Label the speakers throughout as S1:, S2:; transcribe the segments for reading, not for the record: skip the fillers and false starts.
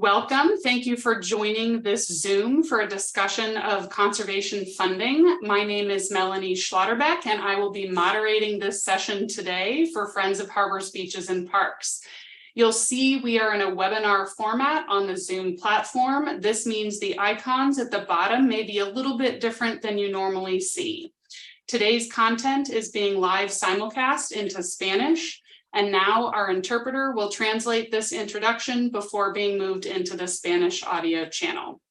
S1: Welcome. Thank you for joining this Zoom for a discussion of conservation funding. My name is Melanie Schlotterbeck, and I will be moderating this session today for Friends of Harbors, Beaches, and Parks. You'll see we are in a webinar format on the Zoom platform. This means the icons at the bottom may be a little bit different than you normally see. Today's content is being live simulcast into Spanish. And now our interpreter will translate this introduction before being moved into the Spanish audio channel.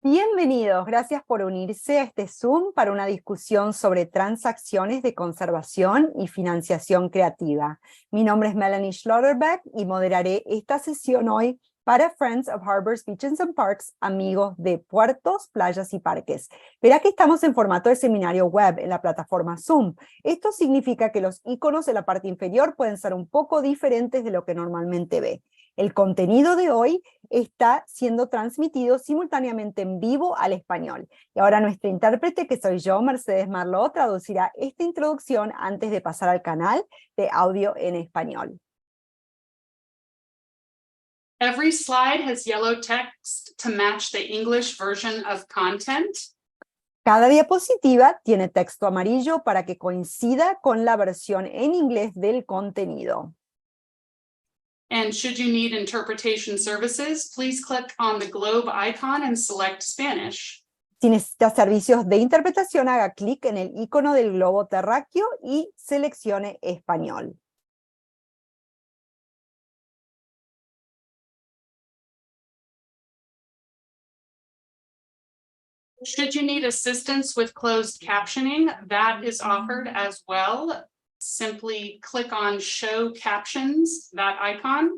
S2: Bienvenidos, gracias por unirse a este Zoom para una discusión sobre transacciones de conservación y financiación creativa. Mi nombre es Melanie Schlotterbeck y moderaré esta sesión hoy para Friends of Harbors, Beaches and Parks, amigos de puertos, playas y parques. Verá que estamos en formato de seminario web en la plataforma Zoom. Esto significa que los iconos en la parte inferior pueden ser un poco diferentes de lo que normalmente ve. El contenido de hoy está siendo transmitido simultáneamente en vivo al español. Y ahora nuestra intérprete, que soy yo, Mercedes Marló, traducirá esta introducción antes de pasar al canal de audio en español.
S1: Every slide has yellow text to match the English version of content.
S2: Cada diapositiva tiene texto amarillo para que coincida con la versión en inglés del contenido.
S1: And should you need interpretation services, please click on the globe icon and select Spanish.
S2: Si necesita servicios de interpretación, haga clic en el icono del globo terráqueo y seleccione español.
S1: Should you need assistance with closed captioning, that is offered as well. Simply click on Show Captions, that icon.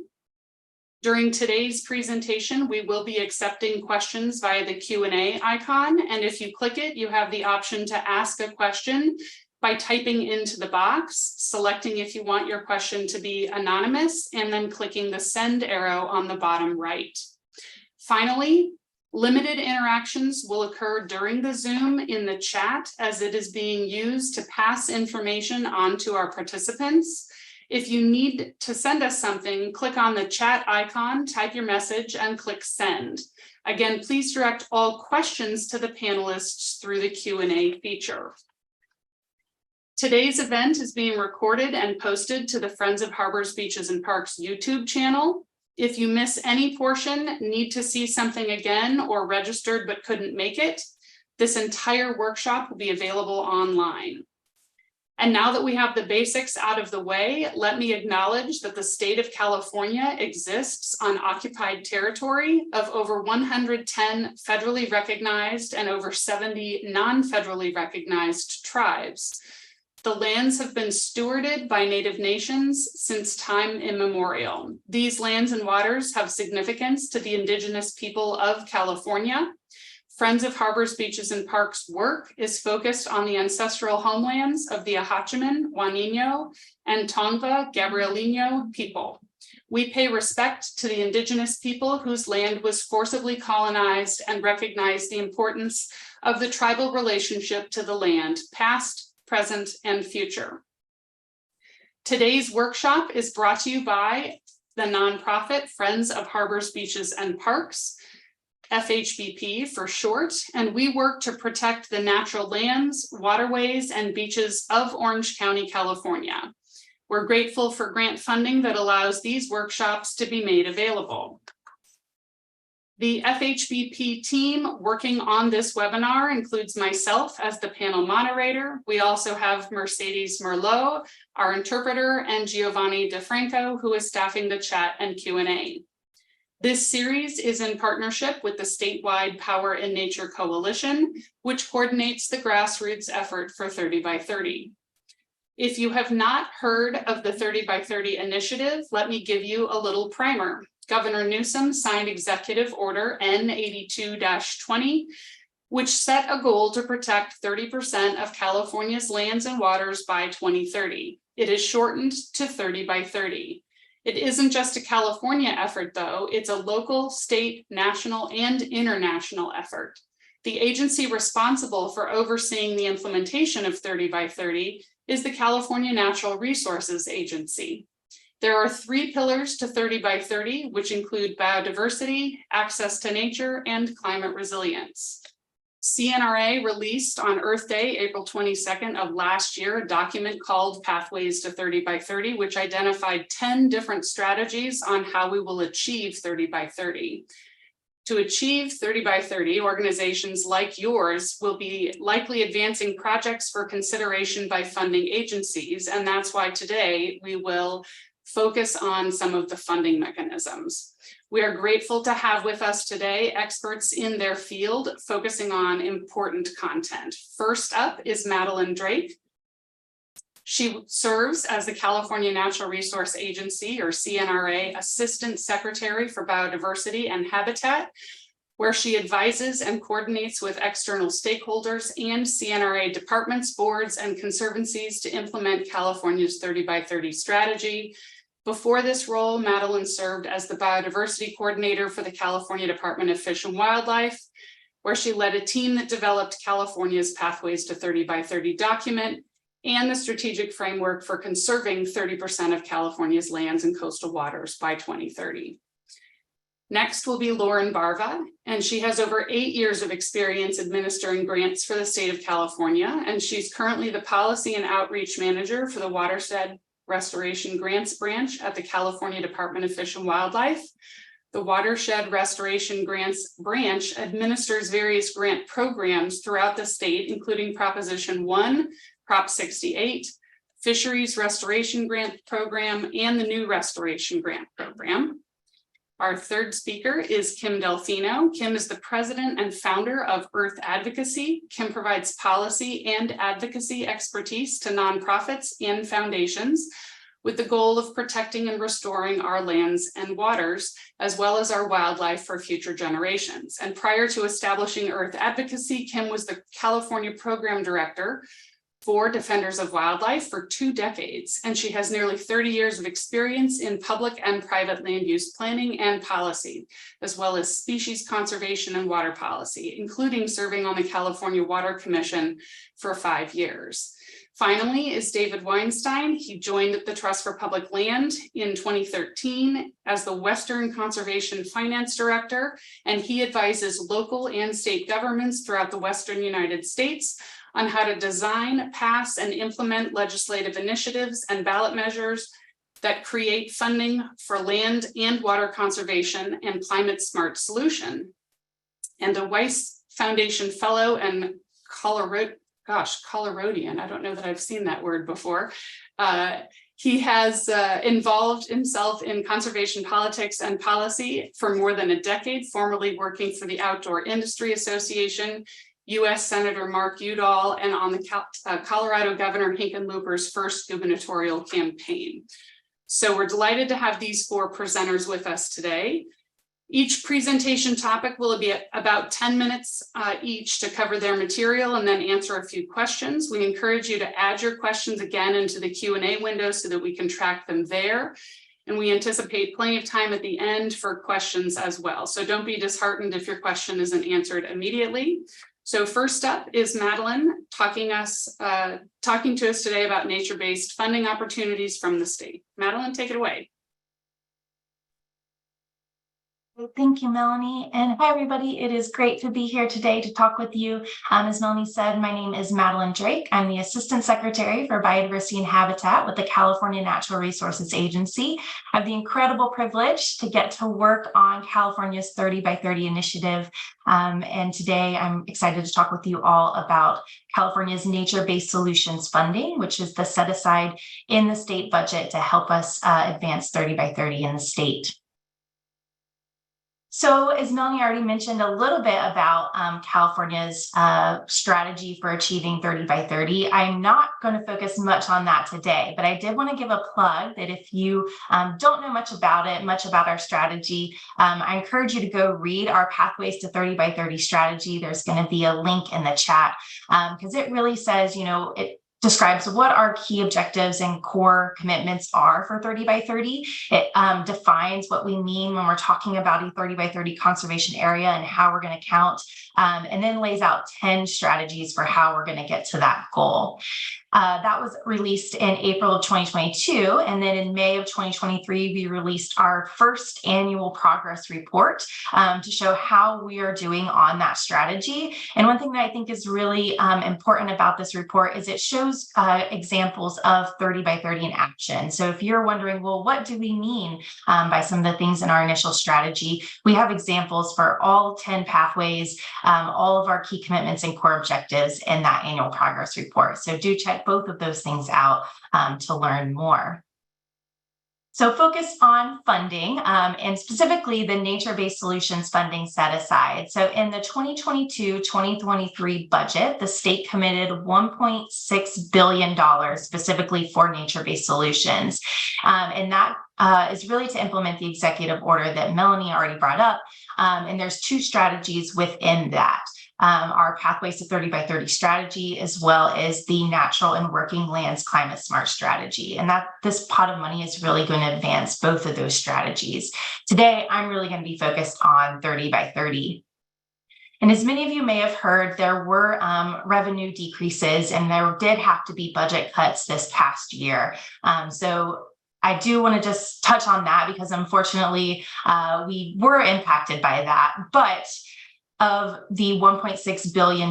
S1: During today's presentation, we will be accepting questions via the Q&A icon, and if you click it, you have the option to ask a question by typing into the box, selecting if you want your question to be anonymous, and then clicking the send arrow on the bottom right. Finally, limited interactions will occur during the Zoom in the chat as it is being used to pass information on to our participants. If you need to send us something, click on the chat icon, type your message, and click send. Again, please direct all questions to the panelists through the Q&A feature. Today's event is being recorded and posted to the Friends of Harbors, Beaches, and Parks YouTube channel. If you miss any portion, need to see something again, or registered but couldn't make it, this entire workshop will be available online. And now that we have the basics out of the way, let me acknowledge that the state of California exists on occupied territory of over 110 federally recognized and over 70 non-federally recognized tribes. The lands have been stewarded by Native nations since time immemorial. These lands and waters have significance to the indigenous people of California. Friends of Harbors, Beaches, and Parks work is focused on the ancestral homelands of the Ahachiman, Juanino, and Tongva Gabrielino people. We pay respect to the indigenous people whose land was forcibly colonized and recognize the importance of the tribal relationship to the land, past, present, and future. Today's workshop is brought to you by the nonprofit Friends of Harbors, Beaches, and Parks, FHBP for short, and we work to protect the natural lands, waterways, and beaches of Orange County, California. We're grateful for grant funding that allows these workshops to be made available. The FHBP team working on this webinar includes myself as the panel moderator. We also have Mercedes Merlot, our interpreter, and Giovanni DeFranco, who is staffing the chat and Q&A. This series is in partnership with the statewide Power in Nature Coalition, which coordinates the grassroots effort for 30 by 30. If you have not heard of the 30 by 30 initiative, let me give you a little primer. Governor Newsom signed Executive Order N82-20, which set a goal to protect 30% of California's lands and waters by 2030. It is shortened to 30 by 30. It isn't just a California effort, though. It's a local, state, national, and international effort. The agency responsible for overseeing the implementation of 30 by 30 is the California Natural Resources Agency. There are 3 pillars to 30 by 30, which include biodiversity, access to nature, and climate resilience. CNRA released on Earth Day, April 22nd of last year, a document called Pathways to 30 by 30, which identified 10 different strategies on how we will achieve 30 by 30. To achieve 30 by 30, organizations like yours will be likely advancing projects for consideration by funding agencies, and that's why today we will focus on some of the funding mechanisms. We are grateful to have with us today experts in their field focusing on important content. First up is Madeline Drake. She serves as the California Natural Resource Agency, or CNRA, Assistant Secretary for Biodiversity and Habitat, where she advises and coordinates with external stakeholders and CNRA departments, boards, and conservancies to implement California's 30 by 30 strategy. Before this role, Madeline served as the biodiversity coordinator for the California Department of Fish and Wildlife, where she led a team that developed California's Pathways to 30 by 30 document and the strategic framework for conserving 30% of California's lands and coastal waters by 2030. Next will be Lauren Barva, and she has over 8 years of experience administering grants for the state of California, and she's currently the Policy and Outreach Manager for the Watershed Restoration Grants Branch at the California Department of Fish and Wildlife. The Watershed Restoration Grants Branch administers various grant programs throughout the state, including Proposition 1, Prop 68, Fisheries Restoration Grant Program, and the New Restoration Grant Program. Our third speaker is Kim Delfino. Kim is the president and founder of Earth Advocacy. Kim provides policy and advocacy expertise to nonprofits and foundations with the goal of protecting and restoring our lands and waters, as well as our wildlife for future generations. And prior to establishing Earth Advocacy, Kim was the California Program Director for Defenders of Wildlife for 2 decades, and she has nearly 30 years of experience in public and private land use planning and policy, as well as species conservation and water policy, including serving on the California Water Commission for 5 years. Finally is David Weinstein. He joined the Trust for Public Land in 2013 as the Western Conservation Finance Director, and he advises local and state governments throughout the Western United States on how to design, pass, and implement legislative initiatives and ballot measures that create funding for land and water conservation and climate smart solution. And a Weiss Foundation Fellow and Coloradonian, I don't know that I've seen that word before. He has involved himself in conservation politics and policy for more than a decade, formerly working for the Outdoor Industry Association, U.S. Senator Mark Udall, and on the Colorado Governor Hickenlooper's first gubernatorial campaign. So we're delighted to have these 4 presenters with us today. Each presentation topic will be about 10 minutes each to cover their material and then answer a few questions. We encourage you to add your questions again into the Q&A window so that we can track them there. And we anticipate plenty of time at the end for questions as well. So don't be disheartened if your question isn't answered immediately. So first up is Madeline talking to us today about nature-based funding opportunities from the state. Madeline, take it away.
S3: Thank you, Melanie. And hi, everybody. It is great to be here today to talk with you. As Melanie said, my name is Madeline Drake. I'm the Assistant Secretary for Biodiversity and Habitat with the California Natural Resources Agency. I have the incredible privilege to get to work on California's 30 by 30 initiative. And today I'm excited to talk with you all about California's nature-based solutions funding, which is the set aside in the state budget to help us advance 30 by 30 in the state. So as Melanie already mentioned a little bit about California's strategy for achieving 30 by 30, I'm not going to focus much on that today, but I did want to give a plug that if you don't know much about our strategy, I encourage you to go read our Pathways to 30 by 30 strategy. There's going to be a link in the chat because it really says, describes what our key objectives and core commitments are for 30 by 30. It defines what we mean when we're talking about a 30 by 30 conservation area and how we're going to count, and then lays out 10 strategies for how we're going to get to that goal. That was released in April of 2022. And then in May of 2023, we released our first annual progress report to show how we are doing on that strategy. And one thing that I think is really important about this report is it shows examples of 30 by 30 in action. So if you're wondering, well, what do we mean by some of the things in our initial strategy? We have examples for all 10 pathways, all of our key commitments and core objectives in that annual progress report. So do check both of those things out to learn more. So focus on funding and specifically the nature-based solutions funding set aside. So in the 2022-2023 budget, the state committed $1.6 billion specifically for nature-based solutions. And that is really to implement the executive order that Melanie already brought up. And there's two strategies within that. Our Pathways to 30 by 30 strategy, as well as the Natural and Working Lands Climate Smart strategy. And that this pot of money is really going to advance both of those strategies. Today, I'm really going to be focused on 30 by 30. And as many of you may have heard, there were revenue decreases and there did have to be budget cuts this past year. So I do want to just touch on that because unfortunately, we were impacted by that. But of the $1.6 billion,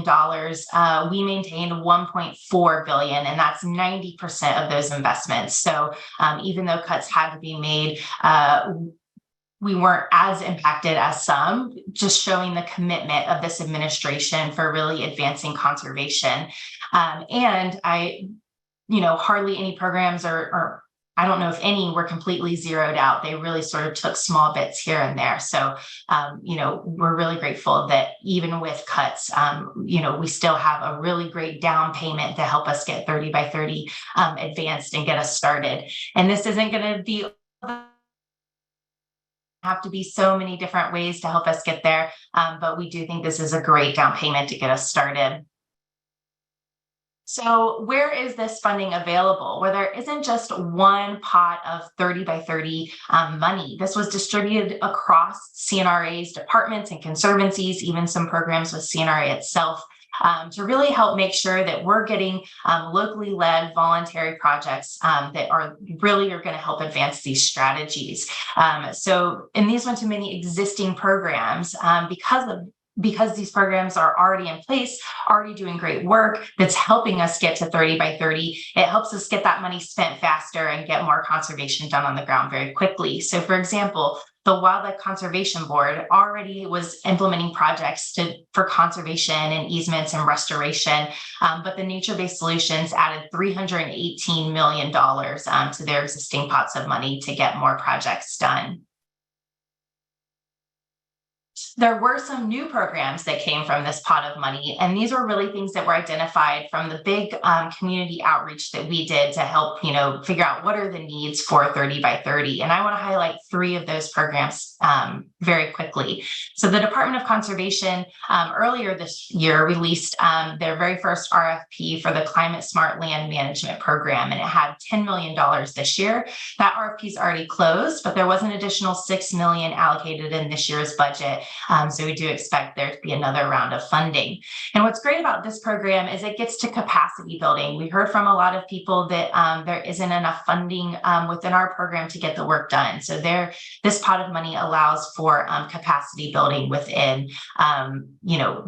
S3: we maintained $1.4 billion, and that's 90% of those investments. So even though cuts had to be made, we weren't as impacted as some, just showing the commitment of this administration for really advancing conservation. And hardly any programs or I don't know if any were completely zeroed out. They really sort of took small bits here and there. So, we're really grateful that even with cuts, we still have a really great down payment to help us get 30 by 30 advanced and get us started. And this isn't going to be have to be so many different ways to help us get there. But we do think this is a great down payment to get us started. So where is this funding available? Well, there isn't just one pot of 30 by 30 money. This was distributed across CNRA's departments and conservancies, even some programs with CNRA itself, to really help make sure that we're getting locally led voluntary projects that are going to help advance these strategies. And these went to many existing programs because these programs are already in place, already doing great work that's helping us get to 30 by 30. It helps us get that money spent faster and get more conservation done on the ground very quickly. So for example, the Wildlife Conservation Board already was implementing projects for conservation and easements and restoration, but the nature-based solutions added $318 million to their existing pots of money to get more projects done. There were some new programs that came from this pot of money, and these were really things that were identified from the big community outreach that we did to help, figure out what are the needs for 30 by 30. And I want to highlight three of those programs very quickly. So the Department of Conservation earlier this year released their very first RFP for the Climate Smart Land Management Program, and it had $10 million this year. That RFP is already closed, but there was an additional $6 million allocated in this year's budget. So we do expect there to be another round of funding. And what's great about this program is it gets to capacity building. We heard from a lot of people that there isn't enough funding within our program to get the work done. So this pot of money allows for capacity building within,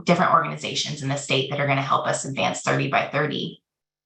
S3: different organizations in the state that are going to help us advance 30 by 30.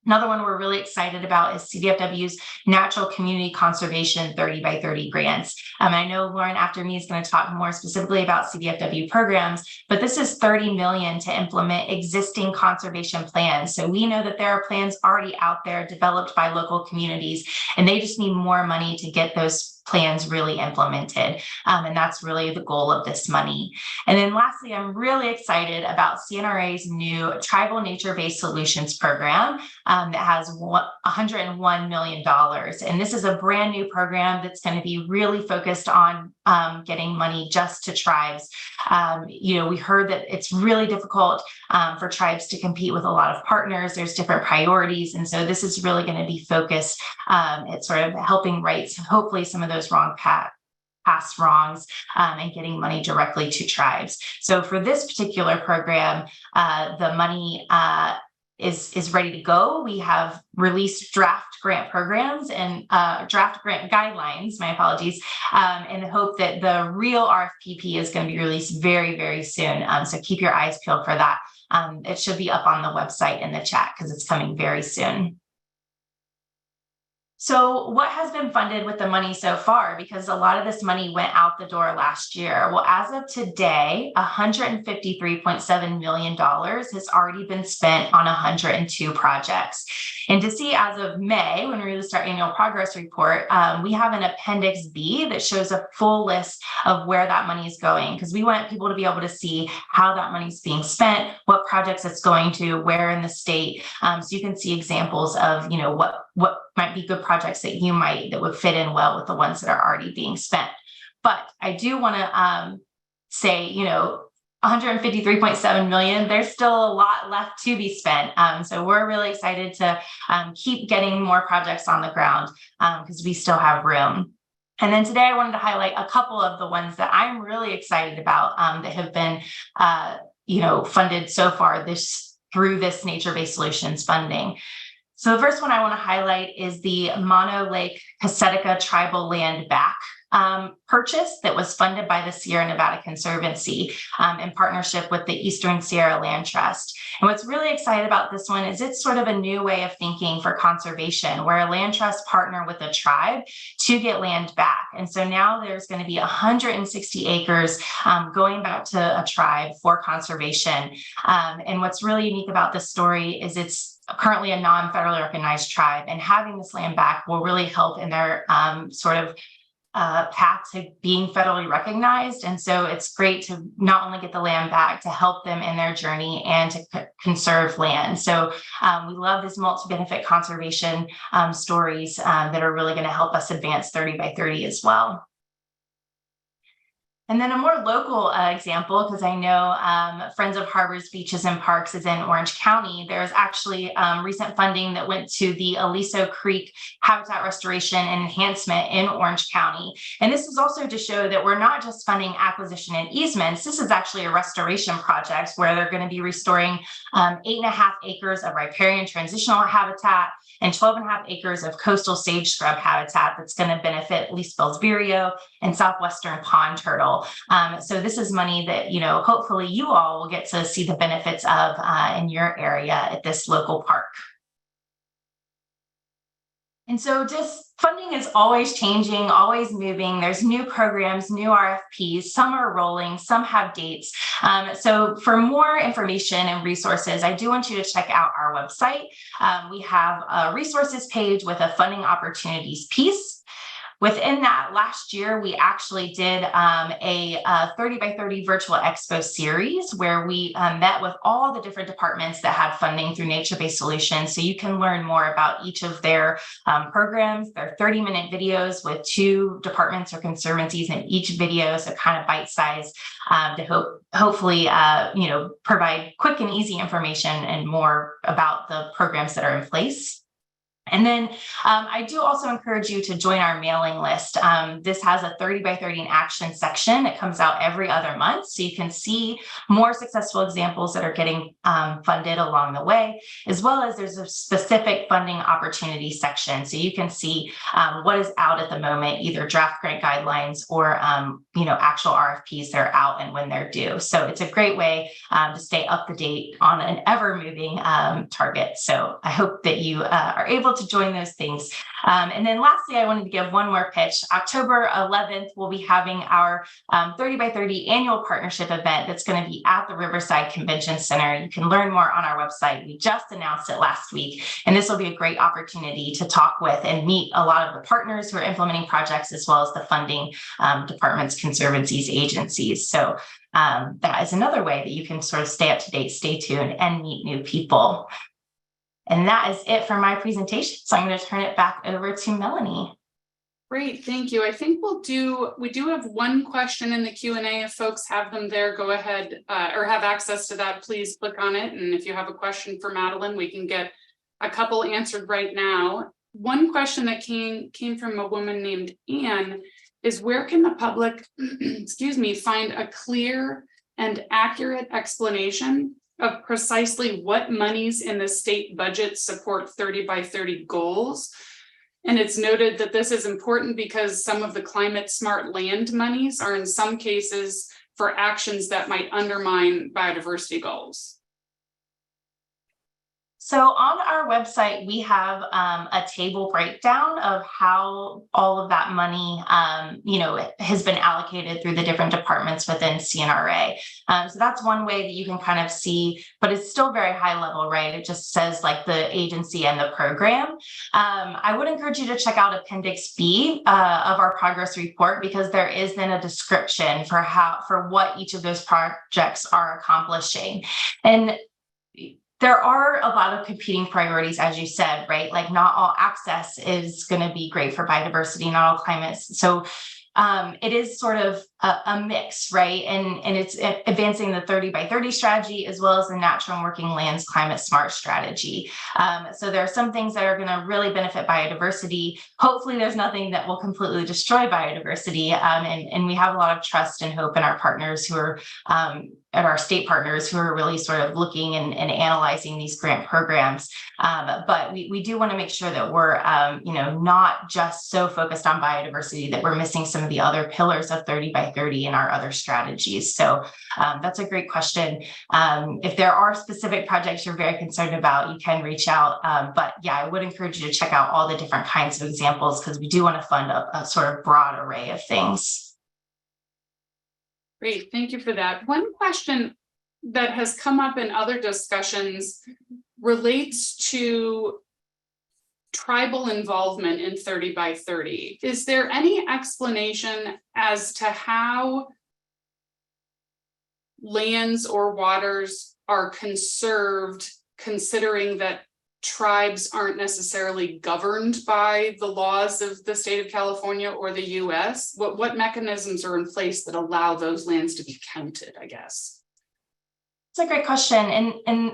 S3: Another one we're really excited about is CDFW's Natural Community Conservation 30 by 30 grants. I know Lauren after me is going to talk more specifically about CDFW programs, but this is $30 million to implement existing conservation plans. So we know that there are plans already out there developed by local communities, and they just need more money to get those plans really implemented. And that's really the goal of this money. And then lastly, I'm really excited about CNRA's new Tribal Nature-Based Solutions program that has $101 million. And this is a brand new program that's going to be really focused on getting money just to tribes. We heard that it's really difficult for tribes to compete with a lot of partners. There's different priorities. And so this is really going to be focused at sort of helping right, hopefully some of those past wrongs and getting money directly to tribes. So for this particular program, the money is ready to go. We have released draft grant programs and draft grant guidelines, my apologies, in the hope that the real RFPP is going to be released very, very soon. So keep your eyes peeled for that. It should be up on the website in the chat because it's coming very soon. So what has been funded with the money so far? Because a lot of this money went out the door last year. Well, as of today, $153.7 million has already been spent on 102 projects. And to see as of May, when we released our annual progress report, we have an Appendix B that shows a full list of where that money is going, because we want people to be able to see how that money is being spent, what projects it's going to, where in the state. So you can see examples of, what might be good projects that would fit in well with the ones that are already being spent. But I do want to say, $153.7 million, there's still a lot left to be spent. So we're really excited to keep getting more projects on the ground because we still have room. And then today I wanted to highlight a couple of the ones that I'm really excited about that have been, funded so far through this nature-based solutions funding. So the first one I want to highlight is the Mono Lake Casitica Tribal Land Back purchase that was funded by the Sierra Nevada Conservancy in partnership with the Eastern Sierra Land Trust. And what's really exciting about this one is it's sort of a new way of thinking for conservation, where a land trust partner with a tribe to get land back. And so now there's going to be 160 acres going back to a tribe for conservation. And what's really unique about this story is it's currently a non-federally recognized tribe, and having this land back will really help in their path to being federally recognized. And so it's great to not only get the land back, to help them in their journey and to conserve land. So we love these multi-benefit conservation stories that are really going to help us advance 30 by 30 as well. And then a more local example, because I know Friends of Harbors, Beaches, and Parks is in Orange County. There's actually recent funding that went to the Aliso Creek Habitat Restoration and Enhancement in Orange County. And this is also to show that we're not just funding acquisition and easements. This is actually a restoration project where they're going to be restoring 8.5 acres of riparian transitional habitat and 12.5 acres of coastal sage scrub habitat that's going to benefit Leesville's vireo and southwestern pond turtle. So this is money that, hopefully you all will get to see the benefits of in your area at this local park. And so just funding is always changing, always moving. There's new programs, new RFPs, some are rolling, some have dates. So for more information and resources, I do want you to check out our website. We have a resources page with a funding opportunities piece. Within that, last year, we actually did a 30 by 30 virtual expo series where we met with all the different departments that had funding through nature-based solutions. So you can learn more about each of their programs. They're 30-minute videos with 2 departments or conservancies in each video, so kind of bite-sized to hopefully provide quick and easy information and more about the programs that are in place. And then I do also encourage you to join our mailing list. This has a 30 by 30 in action section that comes out every other month. So you can see more successful examples that are getting funded along the way, as well as there's a specific funding opportunity section. So you can see what is out at the moment, either draft grant guidelines or actual RFPs that are out and when they're due. So it's a great way to stay up to date on an ever moving target. So I hope that you are able able to join those things. And then lastly, I wanted to give one more pitch. October 11th, we'll be having our 30 by 30 annual partnership event that's going to be at the Riverside Convention Center. You can learn more on our website. We just announced it last week, and this will be a great opportunity to talk with and meet a lot of the partners who are implementing projects, as well as the funding departments, conservancies, agencies. So that is another way that you can sort of stay up to date, stay tuned, and meet new people. And that is it for my presentation. So I'm going to turn it back over to Melanie.
S1: Great, thank you. I think we do have one question in the Q&A. If folks have them there, go ahead or have access to that, please click on it. And if you have a question for Madeline, we can get a couple answered right now. One question that came from a woman named Anne is, where can the public, excuse me, find a clear and accurate explanation of precisely what monies in the state budget support 30 by 30 goals? And it's noted that this is important because some of the climate smart land monies are in some cases for actions that might undermine biodiversity goals.
S3: So on our website, we have a table breakdown of how all of that money, has been allocated through the different departments within CNRA. So that's one way that you can kind of see, but it's still very high level, right? It just says like the agency and the program. I would encourage you to check out Appendix B of our progress report, because there is then a description for what each of those projects are accomplishing. And there are a lot of competing priorities, as you said, right? Like not all access is going to be great for biodiversity, not all climates. So it is sort of a mix, right? And it's advancing the 30 by 30 strategy, as well as the natural and working lands climate smart strategy. So there are some things that are going to really benefit biodiversity. Hopefully there's nothing that will completely destroy biodiversity. And we have a lot of trust and hope in our partners who are at our state partners who are really sort of looking and analyzing these grant programs. But we do want to make sure that we're, not just so focused on biodiversity that we're missing some of the other pillars of 30 by 30 in our other strategies. So that's a great question. If there are specific projects you're very concerned about, you can reach out. But yeah, I would encourage you to check out all the different kinds of examples, because we do want to fund a sort of broad array of things.
S1: Great, thank you for that. One question that has come up in other discussions relates to tribal involvement in 30 by 30. Is there any explanation as to how lands or waters are conserved, considering that tribes aren't necessarily governed by the laws of the state of California or the US? What mechanisms are in place that allow those lands to be counted, I guess?
S3: It's a great question. And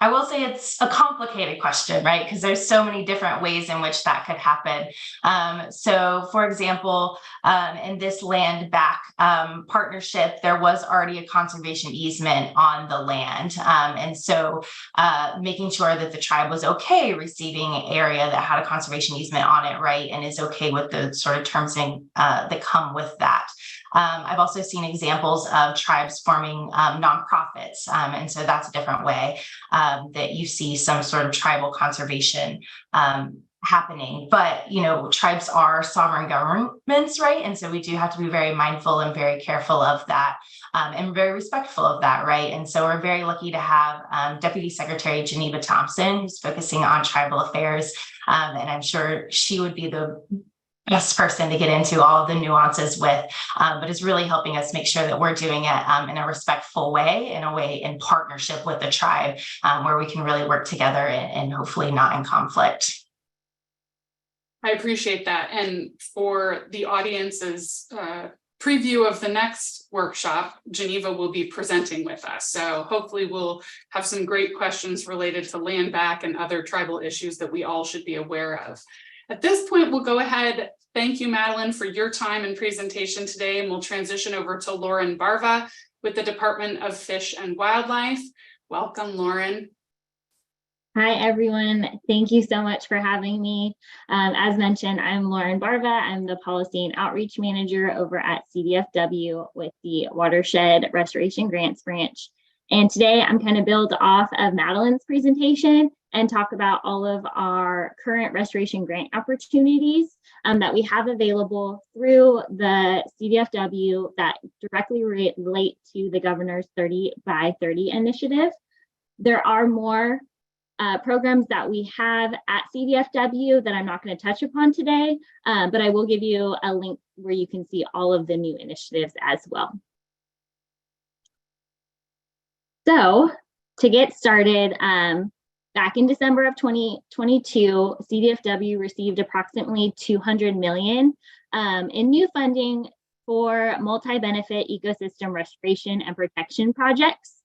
S3: I will say it's a complicated question, right? Because there's so many different ways in which that could happen. So for example, in this land back partnership, there was already a conservation easement on the land. And so making sure that the tribe was okay receiving an area that had a conservation easement on it, right? And is okay with the sort of terms that come with that. I've also seen examples of tribes forming nonprofits. And so that's a different way that you see some sort of tribal conservation happening. But, tribes are sovereign governments, right? And so we do have to be very mindful and very careful of that and very respectful of that, right? And so we're very lucky to have Deputy Secretary Geneva Thompson, who's focusing on tribal affairs. And I'm sure she would be the best person to get into all of the nuances with, but it's really helping us make sure that we're doing it in a respectful way, in partnership with the tribe, where we can really work together and hopefully not in conflict.
S1: I appreciate that. And for the audience's preview of the next workshop, Geneva will be presenting with us. So hopefully we'll have some great questions related to land back and other tribal issues that we all should be aware of. At this point, we'll go ahead. Thank you, Madeline, for your time and presentation today, and we'll transition over to Lauren Barva with the Department of Fish and Wildlife. Welcome, Lauren.
S4: Hi, everyone. Thank you so much for having me. As mentioned, I'm Lauren Barva. I'm the Policy and Outreach Manager over at CDFW with the Watershed Restoration Grants Branch. And today I'm kind of build off of Madeline's presentation and talk about all of our current restoration grant opportunities that we have available through the CDFW that directly relate to the governor's 30 by 30 initiative. There are more programs that we have at CDFW that I'm not going to touch upon today, but I will give you a link where you can see all of the new initiatives as well. So to get started, back in December of 2022, CDFW received approximately $200 million in new funding for multi-benefit ecosystem restoration and protection projects.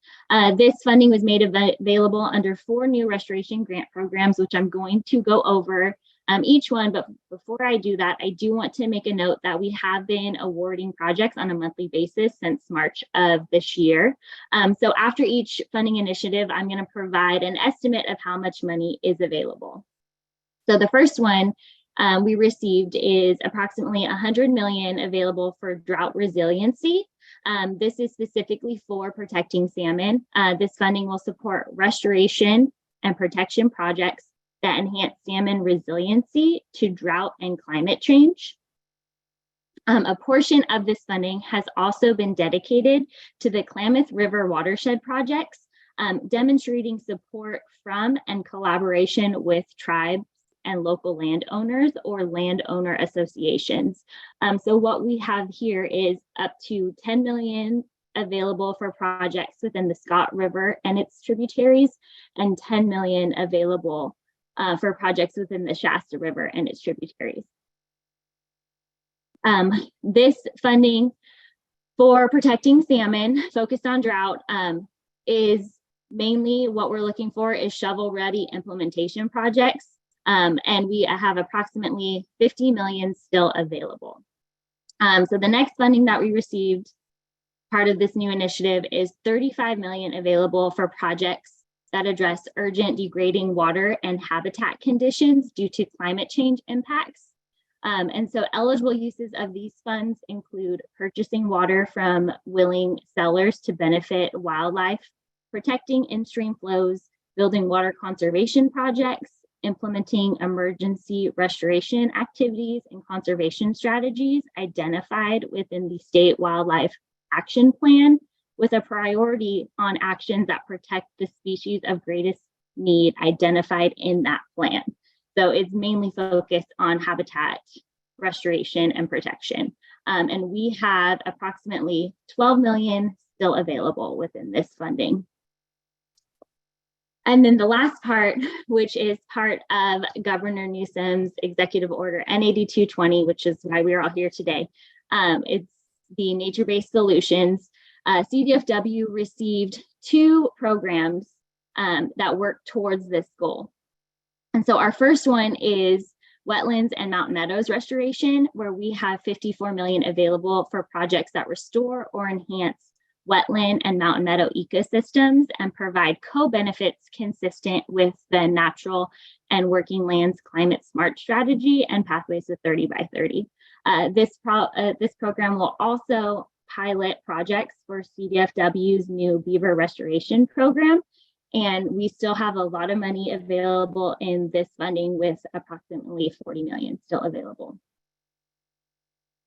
S4: This funding was made available under 4 new restoration grant programs, which I'm going to go over each one. But before I do that, I do want to make a note that we have been awarding projects on a monthly basis since March of this year. So after each funding initiative, I'm going to provide an estimate of how much money is available. So the first one we received is approximately $100 million available for drought resiliency. This is specifically for protecting salmon. This funding will support restoration and protection projects that enhance salmon resiliency to drought and climate change. A portion of this funding has also been dedicated to the Klamath River watershed projects, demonstrating support from and collaboration with tribes and local landowners or landowner associations. So what we have here is up to $10 million available for projects within the Scott River and its tributaries, and $10 million available for projects within the Shasta River and its tributaries. This funding for protecting salmon focused on drought is mainly what we're looking for is shovel-ready implementation projects. And we have approximately $50 million still available. So the next funding that we received, part of this new initiative, is $35 million available for projects that address urgent degrading water and habitat conditions due to climate change impacts. And so eligible uses of these funds include purchasing water from willing sellers to benefit wildlife, protecting in-stream flows, building water conservation projects, implementing emergency restoration activities and conservation strategies identified within the State Wildlife Action Plan, with a priority on actions that protect the species of greatest need identified in that plan. So it's mainly focused on habitat restoration and protection. And we have approximately $12 million still available within this funding. And then the last part, which is part of Governor Newsom's Executive Order N8220, which is why we're all here today. It's the nature-based solutions. CDFW received 2 programs that work towards this goal. And so our first one is wetlands and mountain meadows restoration, where we have $54 million available for projects that restore or enhance wetland and mountain meadow ecosystems and provide co-benefits consistent with the natural and working lands climate smart strategy and pathways to 30 by 30. This program will also pilot projects for CDFW's new beaver restoration program. And we still have a lot of money available in this funding, with approximately $40 million still available.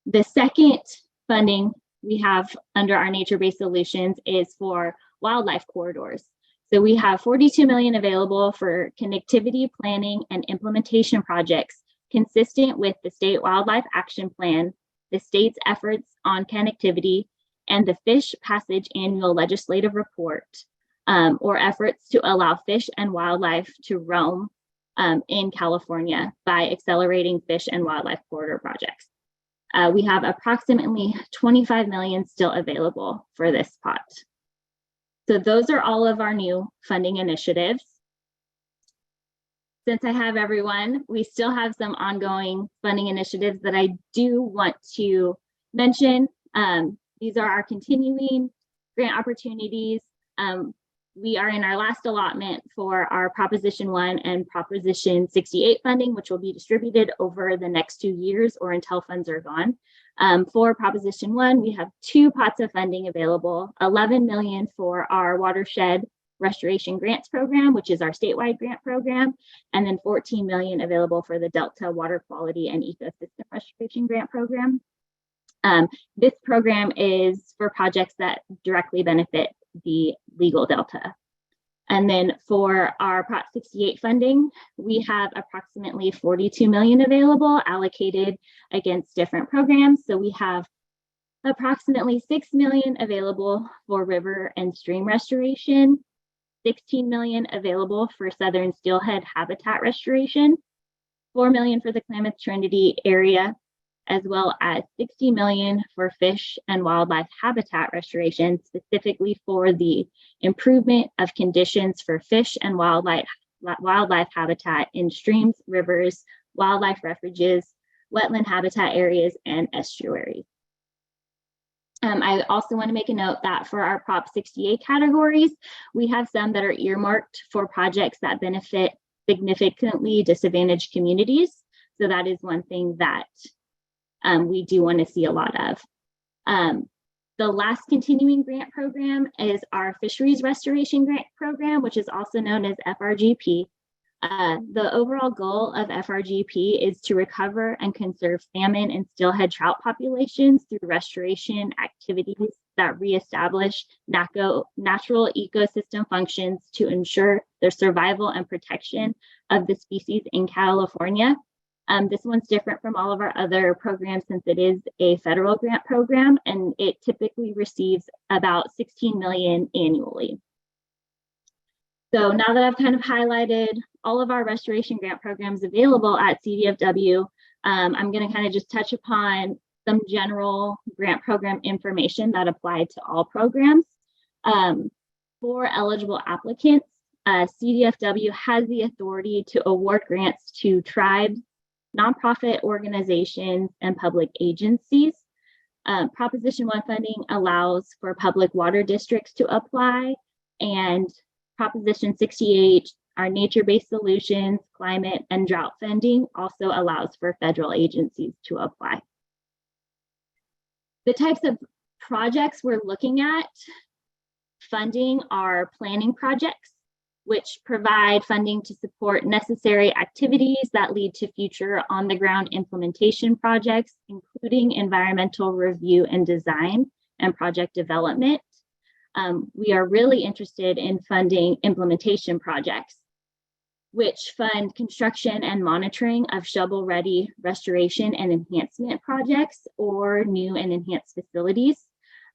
S4: The second funding we have under our nature-based solutions is for wildlife corridors. So we have $42 million available for connectivity planning and implementation projects consistent with the State Wildlife Action Plan, the state's efforts on connectivity, and the Fish Passage Annual Legislative Report, or efforts to allow fish and wildlife to roam in California by accelerating fish and wildlife corridor projects. We have approximately $25 million still available for this pot. So those are all of our new funding initiatives. Since I have everyone, we still have some ongoing funding initiatives that I do want to mention. These are our continuing grant opportunities. We are in our last allotment for our Proposition 1 and Proposition 68 funding, which will be distributed over the next 2 years or until funds are gone. For Proposition 1, we have 2 pots of funding available, $11 million for our watershed Restoration Grants Program, which is our statewide grant program, and then 14 million available for the Delta Water Quality and Ecosystem Restoration Grant Program. This program is for projects that directly benefit the legal delta. And then for our Prop 68 funding, we have approximately 42 million available allocated against different programs. So we have approximately 6 million available for river and stream restoration, 16 million available for southern steelhead habitat restoration, 4 million for the Klamath Trinity area, as well as 60 million for fish and wildlife habitat restoration, specifically for the improvement of conditions for fish and wildlife habitat in streams, rivers, wildlife refuges, wetland habitat areas, and estuaries. I also want to make a note that for our Prop 68 categories, we have some that are earmarked for projects that benefit significantly disadvantaged communities. So that is one thing that we do want to see a lot of. The last continuing grant program is our Fisheries Restoration Grant Program, which is also known as FRGP. The overall goal of FRGP is to recover and conserve salmon and steelhead trout populations through restoration activities that reestablish natural ecosystem functions to ensure their survival and protection of the species in California. This one's different from all of our other programs since it is a federal grant program, and it typically receives about 16 million annually. So now that I've kind of highlighted all of our restoration grant programs available at CDFW, I'm going to kind of just touch upon some general grant program information that apply to all programs. For eligible applicants, CDFW has the authority to award grants to tribes, nonprofit organizations, and public agencies. Proposition 1 funding allows for public water districts to apply, and Proposition 68, our nature-based solutions, climate, and drought funding also allows for federal agencies to apply. The types of projects we're looking at funding are planning projects, which provide funding to support necessary activities that lead to future on-the-ground implementation projects, including environmental review and design and project development. We are really interested in funding implementation projects, which fund construction and monitoring of shovel-ready restoration and enhancement projects or new and enhanced facilities.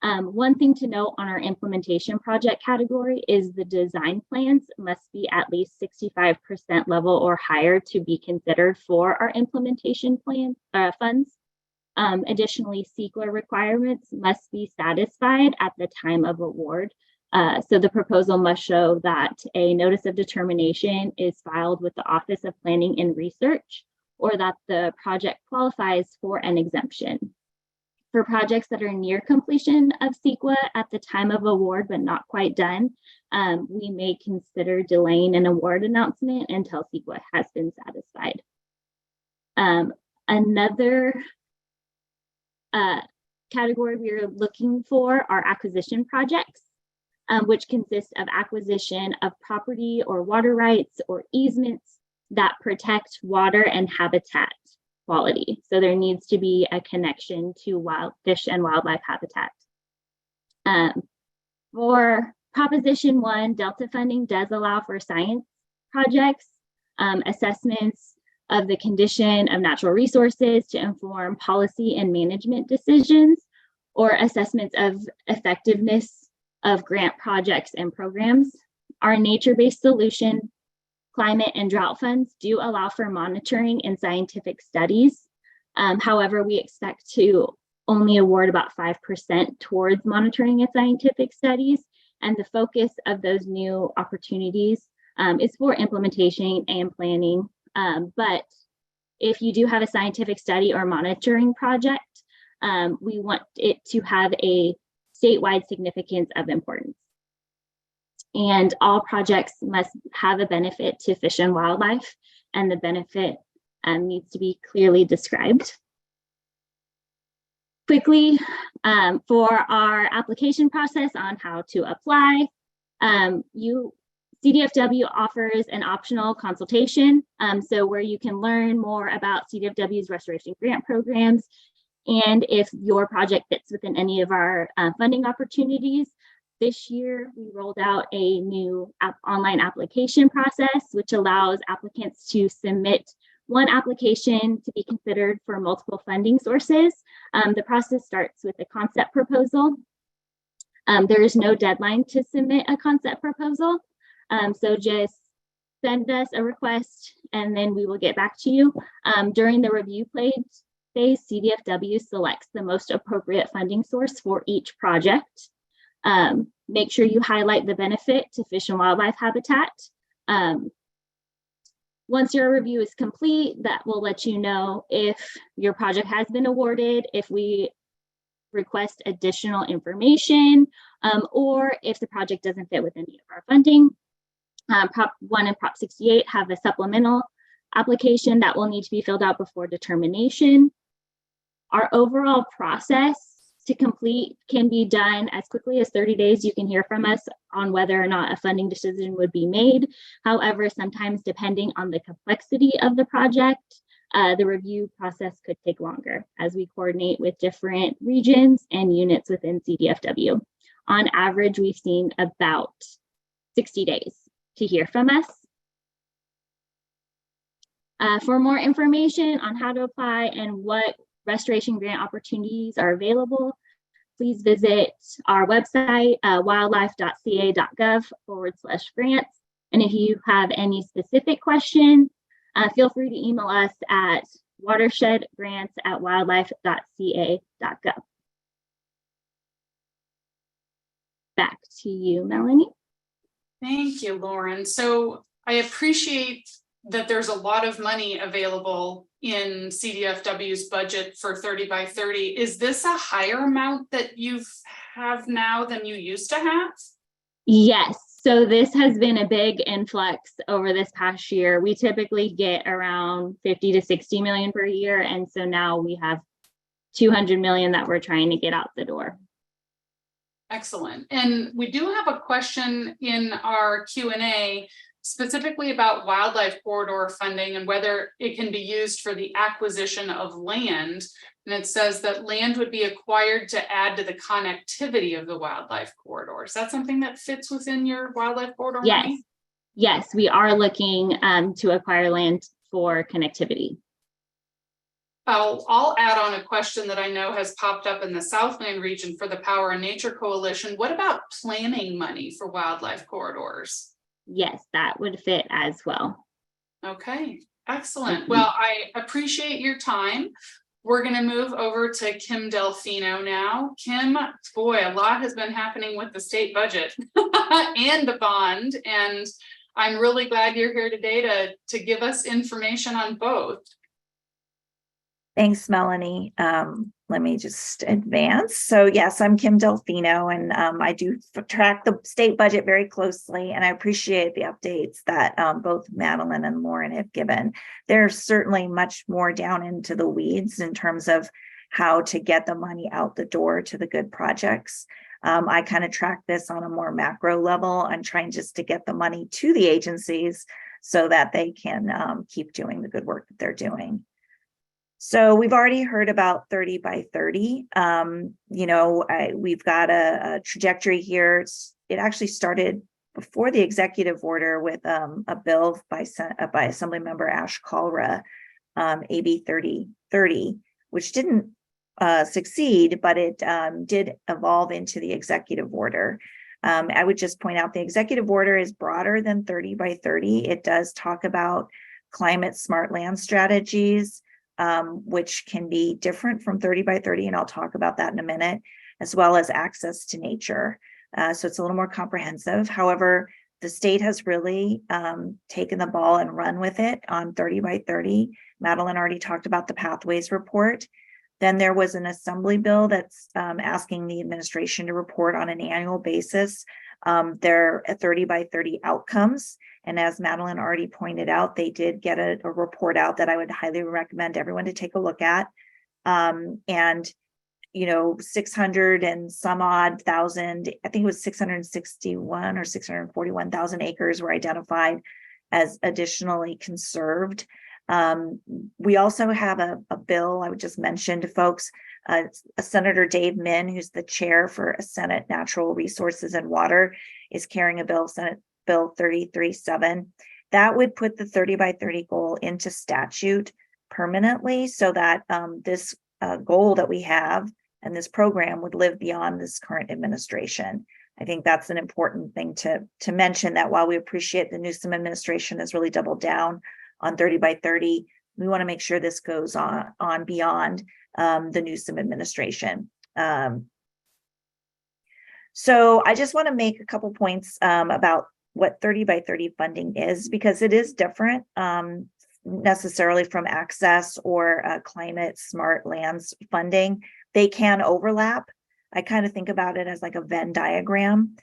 S4: One thing to note on our implementation project category is the design plans must be at least 65% level or higher to be considered for our implementation plan funds. Additionally, CEQA requirements must be satisfied at the time of award. So the proposal must show that a notice of determination is filed with the Office of Planning and Research, or that the project qualifies for an exemption. For projects that are near completion of CEQA at the time of award, but not quite done, we may consider delaying an award announcement until CEQA has been satisfied. Another category we are looking for are acquisition projects, which consist of acquisition of property or water rights or easements that protect water and habitat quality. So there needs to be a connection to wild fish and wildlife habitat. For Proposition 1, Delta funding does allow for science projects, assessments of the condition of natural resources to inform policy and management decisions, or assessments of effectiveness of grant projects and programs. Our nature-based solution, climate and drought funds do allow for monitoring and scientific studies. However, we expect to only award about 5% towards monitoring and scientific studies. And the focus of those new opportunities is for implementation and planning. But if you do have a scientific study or monitoring project, we want it to have a statewide significance of importance. And all projects must have a benefit to fish and wildlife, and the benefit needs to be clearly described. Quickly, for our application process on how to apply, CDFW offers an optional consultation, so where you can learn more about CDFW's restoration grant programs, and if your project fits within any of our funding opportunities. This year, we rolled out a new online application process, which allows applicants to submit one application to be considered for multiple funding sources. The process starts with a concept proposal. There is no deadline to submit a concept proposal. So just send us a request and then we will get back to you. During the review phase, CDFW selects the most appropriate funding source for each project. Make sure you highlight the benefit to fish and wildlife habitat. Once your review is complete, that will let you know if your project has been awarded, if we request additional information, or if the project doesn't fit with any of our funding. Prop 1 and Prop 68 have a supplemental application that will need to be filled out before determination. Our overall process to complete can be done as quickly as 30 days. You can hear from us on whether or not a funding decision would be made. However, sometimes depending on the complexity of the project, the review process could take longer as we coordinate with different regions and units within CDFW. On average, we've seen about 60 days to hear from us. For more information on how to apply and what restoration grant opportunities are available, please visit our website, wildlife.ca.gov/grants. And if you have any specific questions, feel free to email us at watershedgrants@wildlife.ca.gov. Back to you, Melanie.
S1: Thank you, Lauren. So I appreciate that there's a lot of money available in CDFW's budget for 30 by 30. Is this a higher amount that you have now than you used to have?
S4: Yes. So this has been a big influx over this past year. We typically get around 50 to 60 million per year. And so now we have 200 million that we're trying to get out the door.
S1: Excellent. And we do have a question in our Q&A specifically about wildlife corridor funding and whether it can be used for the acquisition of land. And it says that land would be acquired to add to the connectivity of the wildlife corridor. Is that something that fits within your wildlife corridor money?
S4: Yes, we are looking to acquire land for connectivity.
S1: I'll add on a question that I know has popped up in the Southland region for the Power and Nature Coalition. What about planning money for wildlife corridors?
S4: Yes, that would fit as well.
S1: Okay, excellent. Well, I appreciate your time. We're going to move over to Kim Delfino now. Kim, boy, a lot has been happening with the state budget and the bond, and I'm really glad you're here today to give us information on both.
S5: Thanks, Melanie. Let me just advance. So yes, I'm Kim Delfino, and I do track the state budget very closely, and I appreciate the updates that both Madeline and Lauren have given. There's certainly much more down into the weeds in terms of how to get the money out the door to the good projects. I kind of track this on a more macro level. I'm trying just to get the money to the agencies so that they can keep doing the good work that they're doing. So we've already heard about 30 by 30. We've got a trajectory here. It actually started before the executive order with a bill by Assemblymember Ash Kalra, AB 3030, which didn't succeed, but it did evolve into the executive order. I would just point out the executive order is broader than 30 by 30. It does talk about climate smart land strategies, which can be different from 30 by 30, and I'll talk about that in a minute, as well as access to nature. So it's a little more comprehensive. However, the state has really taken the ball and run with it on 30 by 30. Madeline already talked about the Pathways report. Then there was an assembly bill that's asking the administration to report on an annual basis their 30 by 30 outcomes. And as Madeline already pointed out, they did get a report out that I would highly recommend everyone to take a look at. 600 and some odd thousand, I think it was 661 or 641,000 acres were identified as additionally conserved. We also have a bill I would just mention to folks. Senator Dave Min, who's the chair for Senate Natural Resources and Water, is carrying a bill, Senate Bill 33-7, that would put the 30 by 30 goal into statute permanently, so that this goal that we have and this program would live beyond this current administration. I think that's an important thing to mention, that while we appreciate the Newsom administration has really doubled down on 30 by 30, we want to make sure this goes on beyond the Newsom administration. So I just want to make a couple points about what 30 by 30 funding is, because it is different necessarily from access or climate smart lands funding. They can overlap. I kind of think about it as like a Venn diagram.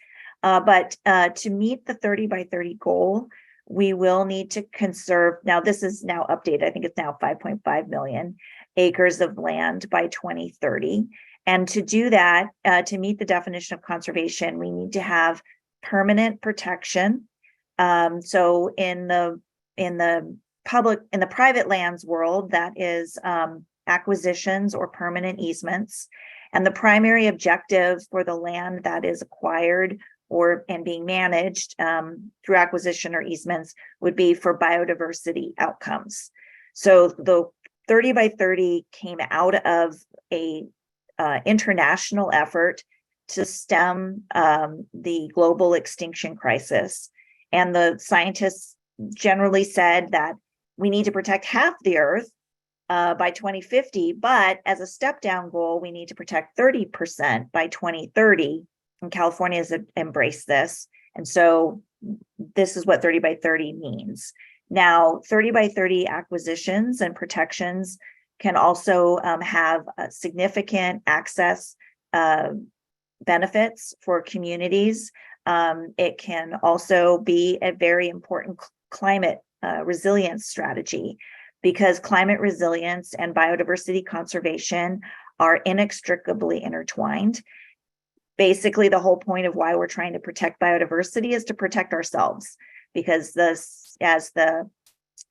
S5: But to meet the 30 by 30 goal, we will need to conserve, now this is now updated, I think it's now 5.5 million acres of land by 2030. And to do that, to meet the definition of conservation, we need to have permanent protection. So in the private lands world, that is acquisitions or permanent easements. And the primary objective for the land that is acquired and being managed through acquisition or easements would be for biodiversity outcomes. So the 30 by 30 came out of a international effort to stem the global extinction crisis. And the scientists generally said that we need to protect half the earth by 2050, but as a step down goal, we need to protect 30% by 2030. And California has embraced this. And so this is what 30 by 30 means. Now, 30 by 30 acquisitions and protections can also have significant access benefits for communities. It can also be a very important climate resilience strategy, because climate resilience and biodiversity conservation are inextricably intertwined. Basically, the whole point of why we're trying to protect biodiversity is to protect ourselves, because I'm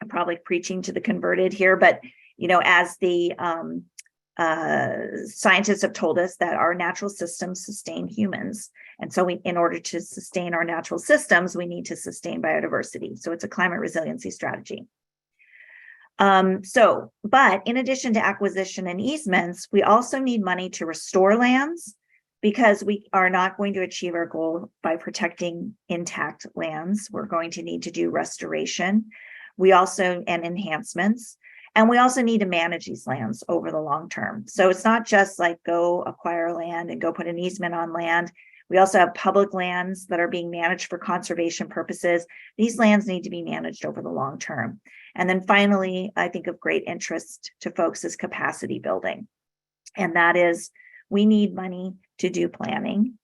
S5: probably preaching to the converted here, but as the scientists have told us that our natural systems sustain humans. And so in order to sustain our natural systems, we need to sustain biodiversity. So it's a climate resiliency strategy. But in addition to acquisition and easements, we also need money to restore lands, because we are not going to achieve our goal by protecting intact lands. We're going to need to do restoration. And enhancements. And we also need to manage these lands over the long term. So it's not just like go acquire land and go put an easement on land. We also have public lands that are being managed for conservation purposes. These lands need to be managed over the long term. And then finally, I think of great interest to folks is capacity building. And that is, we need money to do planning.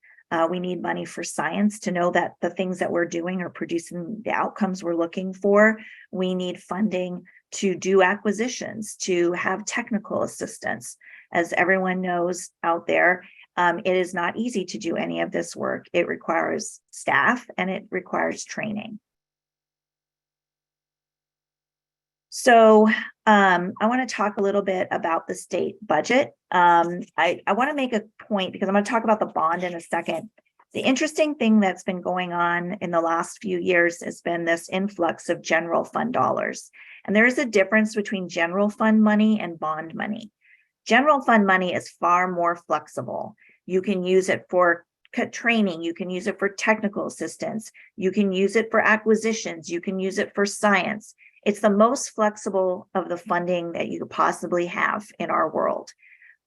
S5: We need money for science to know that the things that we're doing are producing the outcomes we're looking for. We need funding to do acquisitions, to have technical assistance. As everyone knows out there, it is not easy to do any of this work. It requires staff and it requires training. So I want to talk a little bit about the state budget. I want to make a point, because I'm going to talk about the bond in a second. The interesting thing that's been going on in the last few years has been this influx of general fund dollars. And there is a difference between general fund money and bond money. General fund money is far more flexible. You can use it for training, you can use it for technical assistance, you can use it for acquisitions, you can use it for science. It's the most flexible of the funding that you could possibly have in our world.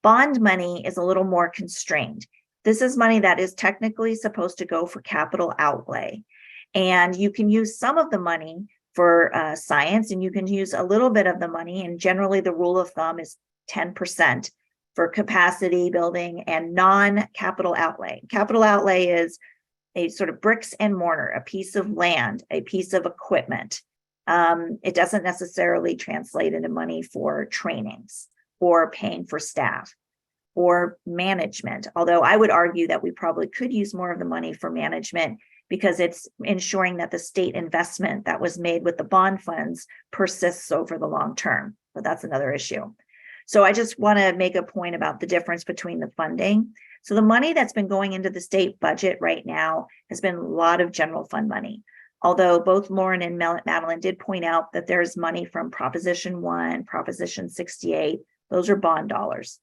S5: Bond money is a little more constrained. This is money that is technically supposed to go for capital outlay. And you can use some of the money for science, and you can use a little bit of the money. And generally the rule of thumb is 10% for capacity building and non-capital outlay. Capital outlay is a sort of bricks and mortar, a piece of land, a piece of equipment. It doesn't necessarily translate into money for trainings or paying for staff. or management. Although I would argue that we probably could use more of the money for management because it's ensuring that the state investment that was made with the bond funds persists over the long term. But that's another issue. So I just want to make a point about the difference between the funding. So the money that's been going into the state budget right now has been a lot of general fund money. Although both Lauren and Madeline did point out that there's money from Proposition 1, Proposition 68, those are bond dollars.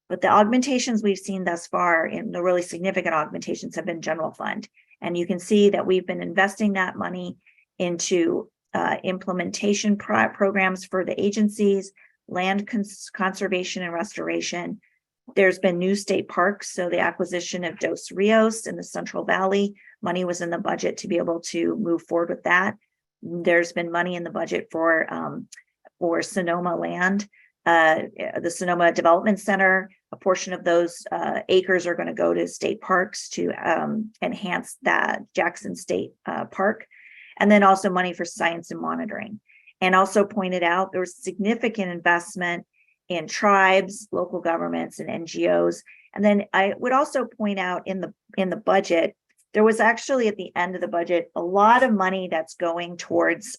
S5: But the augmentations we've seen thus far, in the really significant augmentations, have been general fund. And you can see that we've been investing that money into implementation programs for the agencies, land conservation and restoration. There's been new state parks, so the acquisition of Dos Rios in the Central Valley, money was in the budget to be able to move forward with that. There's been money in the budget for Sonoma land, the Sonoma Development Center. A portion of those acres are going to go to state parks to enhance that Jackson State Park. And then also money for science and monitoring. And also pointed out there was significant investment in tribes, local governments, and NGOs. And then I would also point out in the budget, there was actually at the end of the budget a lot of money that's going towards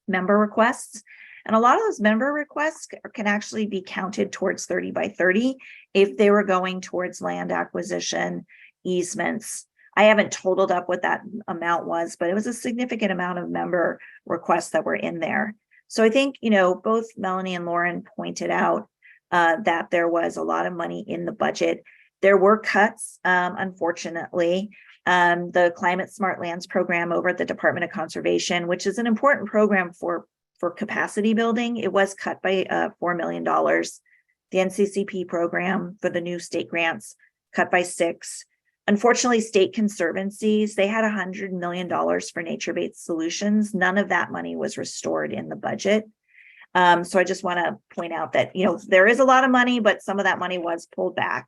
S5: member requests. And a lot of those member requests can actually be counted towards 30 by 30 if they were going towards land acquisition, easements. I haven't totaled up what that amount was, but it was a significant amount of member requests that were in there. So I think, both Melanie and Lauren pointed out that there was a lot of money in the budget. There were cuts, unfortunately. The Climate Smart Lands program over at the Department of Conservation, which is an important program for capacity building, it was cut by $4 million. The NCCP program for the new state grants cut by $6 million. Unfortunately, state conservancies, they had $100 million for nature-based solutions. None of that money was restored in the budget. So I just want to point out that, there is a lot of money, but some of that money was pulled back.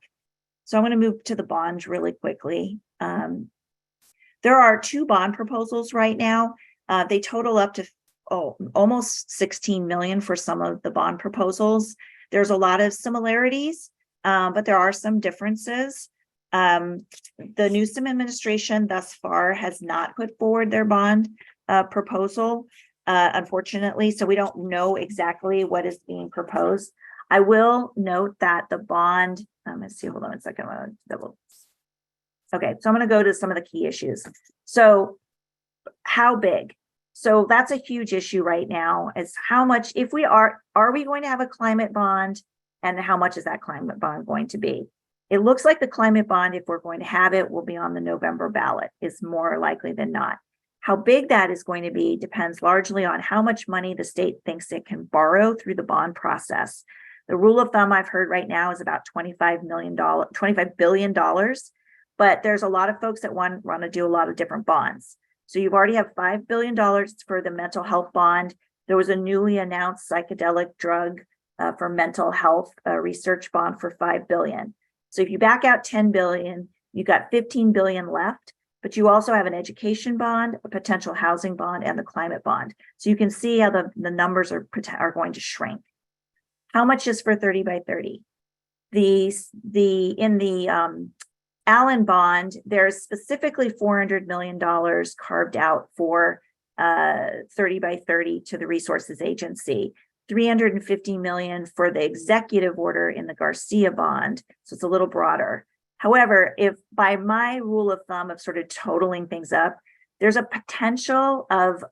S5: So I'm going to move to the bonds really quickly. There are 2 bond proposals right now. They total up to almost 16 million for some of the bond proposals. There's a lot of similarities, but there are some differences. The Newsom administration thus far has not put forward their bond proposal, unfortunately, so we don't know exactly what is being proposed. I will note that the bond, let's see, hold on a second. Okay, so I'm going to go to some of the key issues. So how big? So that's a huge issue right now, is how much, if we are we going to have a climate bond, and how much is that climate bond going to be? It looks like the climate bond, if we're going to have it, will be on the November ballot, is more likely than not. How big that is going to be depends largely on how much money the state thinks it can borrow through the bond process. The rule of thumb I've heard right now is about $25 billion, but there's a lot of folks that want to do a lot of different bonds. So you've already have $5 billion for the mental health bond. There was a newly announced psychedelic drug for mental health research bond for $5 billion. So if you back out 10 billion, you got 15 billion left, but you also have an education bond, a potential housing bond, and the climate bond. So you can see how the numbers are going to shrink. How much is for 30 by 30? In the Allen bond, there's specifically $400 million carved out for 30 by 30 to the Resources Agency. 350 million for the executive order in the Garcia bond. So it's a little broader. However, if by my rule of thumb of sort of totaling things up, there's a potential of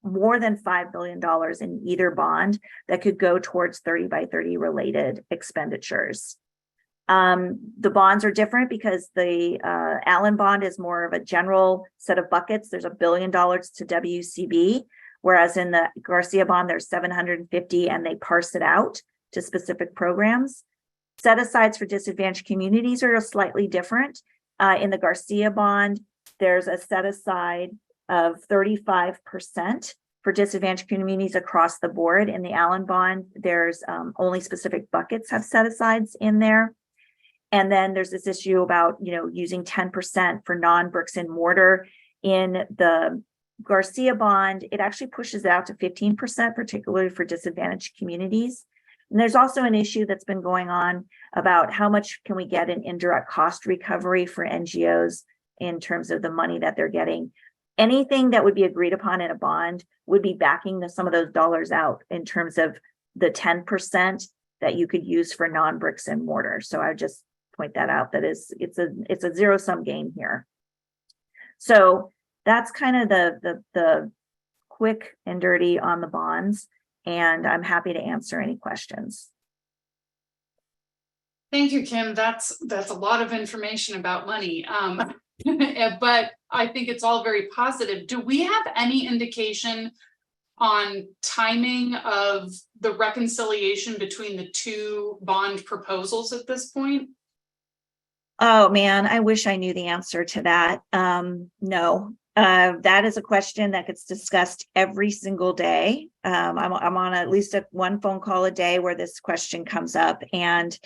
S5: more than $5 billion in either bond that could go towards 30 by 30 related expenditures. The bonds are different because the Allen bond is more of a general set of buckets. There's $1 billion to WCB. Whereas in the Garcia bond, there's 750 and they parse it out to specific programs. Set-asides for disadvantaged communities are slightly different. In the Garcia bond, there's a set-aside of 35% for disadvantaged communities across the board. In the Allen bond, there's only specific buckets have set-asides in there. And then there's this issue about, using 10% for non-bricks and mortar. In the Garcia bond, it actually pushes it out to 15%, particularly for disadvantaged communities. And there's also an issue that's been going on about how much can we get in indirect cost recovery for NGOs in terms of the money that they're getting. Anything that would be agreed upon in a bond would be backing some of those dollars out in terms of the 10% that you could use for non-bricks and mortar. So I would just point that out, that it's a zero-sum game here. So that's kind of the quick and dirty on the bonds, and I'm happy to answer any questions.
S1: Thank you, Kim. That's a lot of information about money. But I think it's all very positive. Do we have any indication on timing of the reconciliation between the two bond proposals at this point?
S5: Oh man, I wish I knew the answer to that. No, that is a question that gets discussed every single day. I'm on at least one phone call a day where this question comes up. And,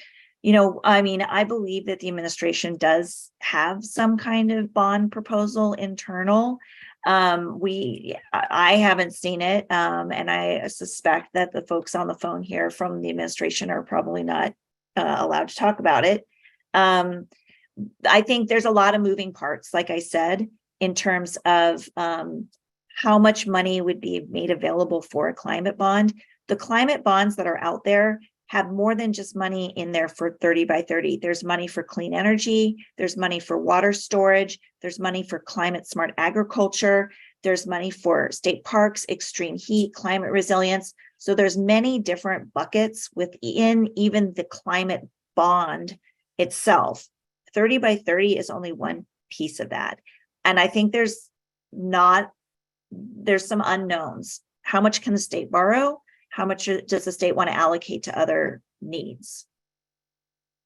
S5: I mean, I believe that the administration does have some kind of bond proposal internal. I haven't seen it. And I suspect that the folks on the phone here from the administration are probably not allowed to talk about it. I think there's a lot of moving parts, like I said, in terms of how much money would be made available for a climate bond. The climate bonds that are out there have more than just money in there for 30 by 30. There's money for clean energy. There's money for water storage. There's money for climate smart agriculture. There's money for state parks, extreme heat, climate resilience. So there's many different buckets within even the climate bond itself. 30 by 30 is only one piece of that. And I think there's some unknowns. How much can the state borrow? How much does the state want to allocate to other needs?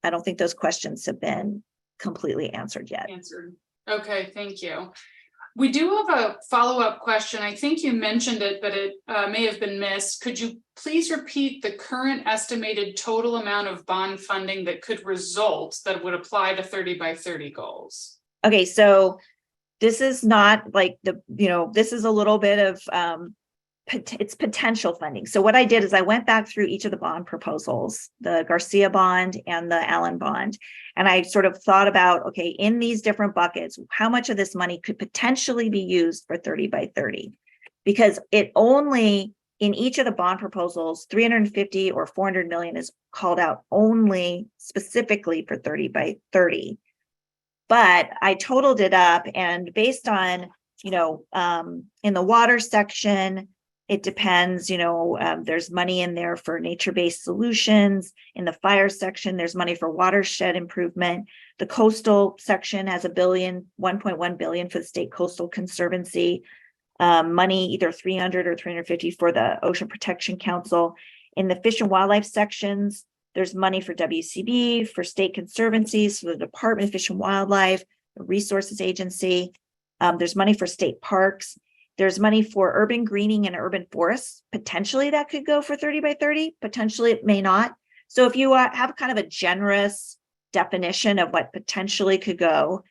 S5: I don't think those questions have been completely answered yet.
S1: Okay, thank you. We do have a follow-up question. I think you mentioned it, but it may have been missed. Could you please repeat the current estimated total amount of bond funding that could result that would apply to 30 by 30 goals?
S5: Okay, so this is not like this is a little bit of it's potential funding. So what I did is I went back through each of the bond proposals, the Garcia bond and the Allen bond, and I sort of thought about, okay, in these different buckets, how much of this money could potentially be used for 30 by 30? Because it only, in each of the bond proposals, 350 or 400 million is called out only specifically for 30 by 30. But I totaled it up, and based on, in the water section, it depends, there's money in there for nature-based solutions. In the fire section, there's money for watershed improvement. The coastal section has $1.1 billion for the State Coastal Conservancy. Money, either 300 or 350 for the Ocean Protection Council. In the Fish and Wildlife sections, there's money for WCB, for state conservancies, for the Department of Fish and Wildlife, the Resources Agency. There's money for state parks. There's money for urban greening and urban forests. Potentially that could go for 30 by 30. Potentially it may not. So if you have kind of a generous definition of what potentially could go,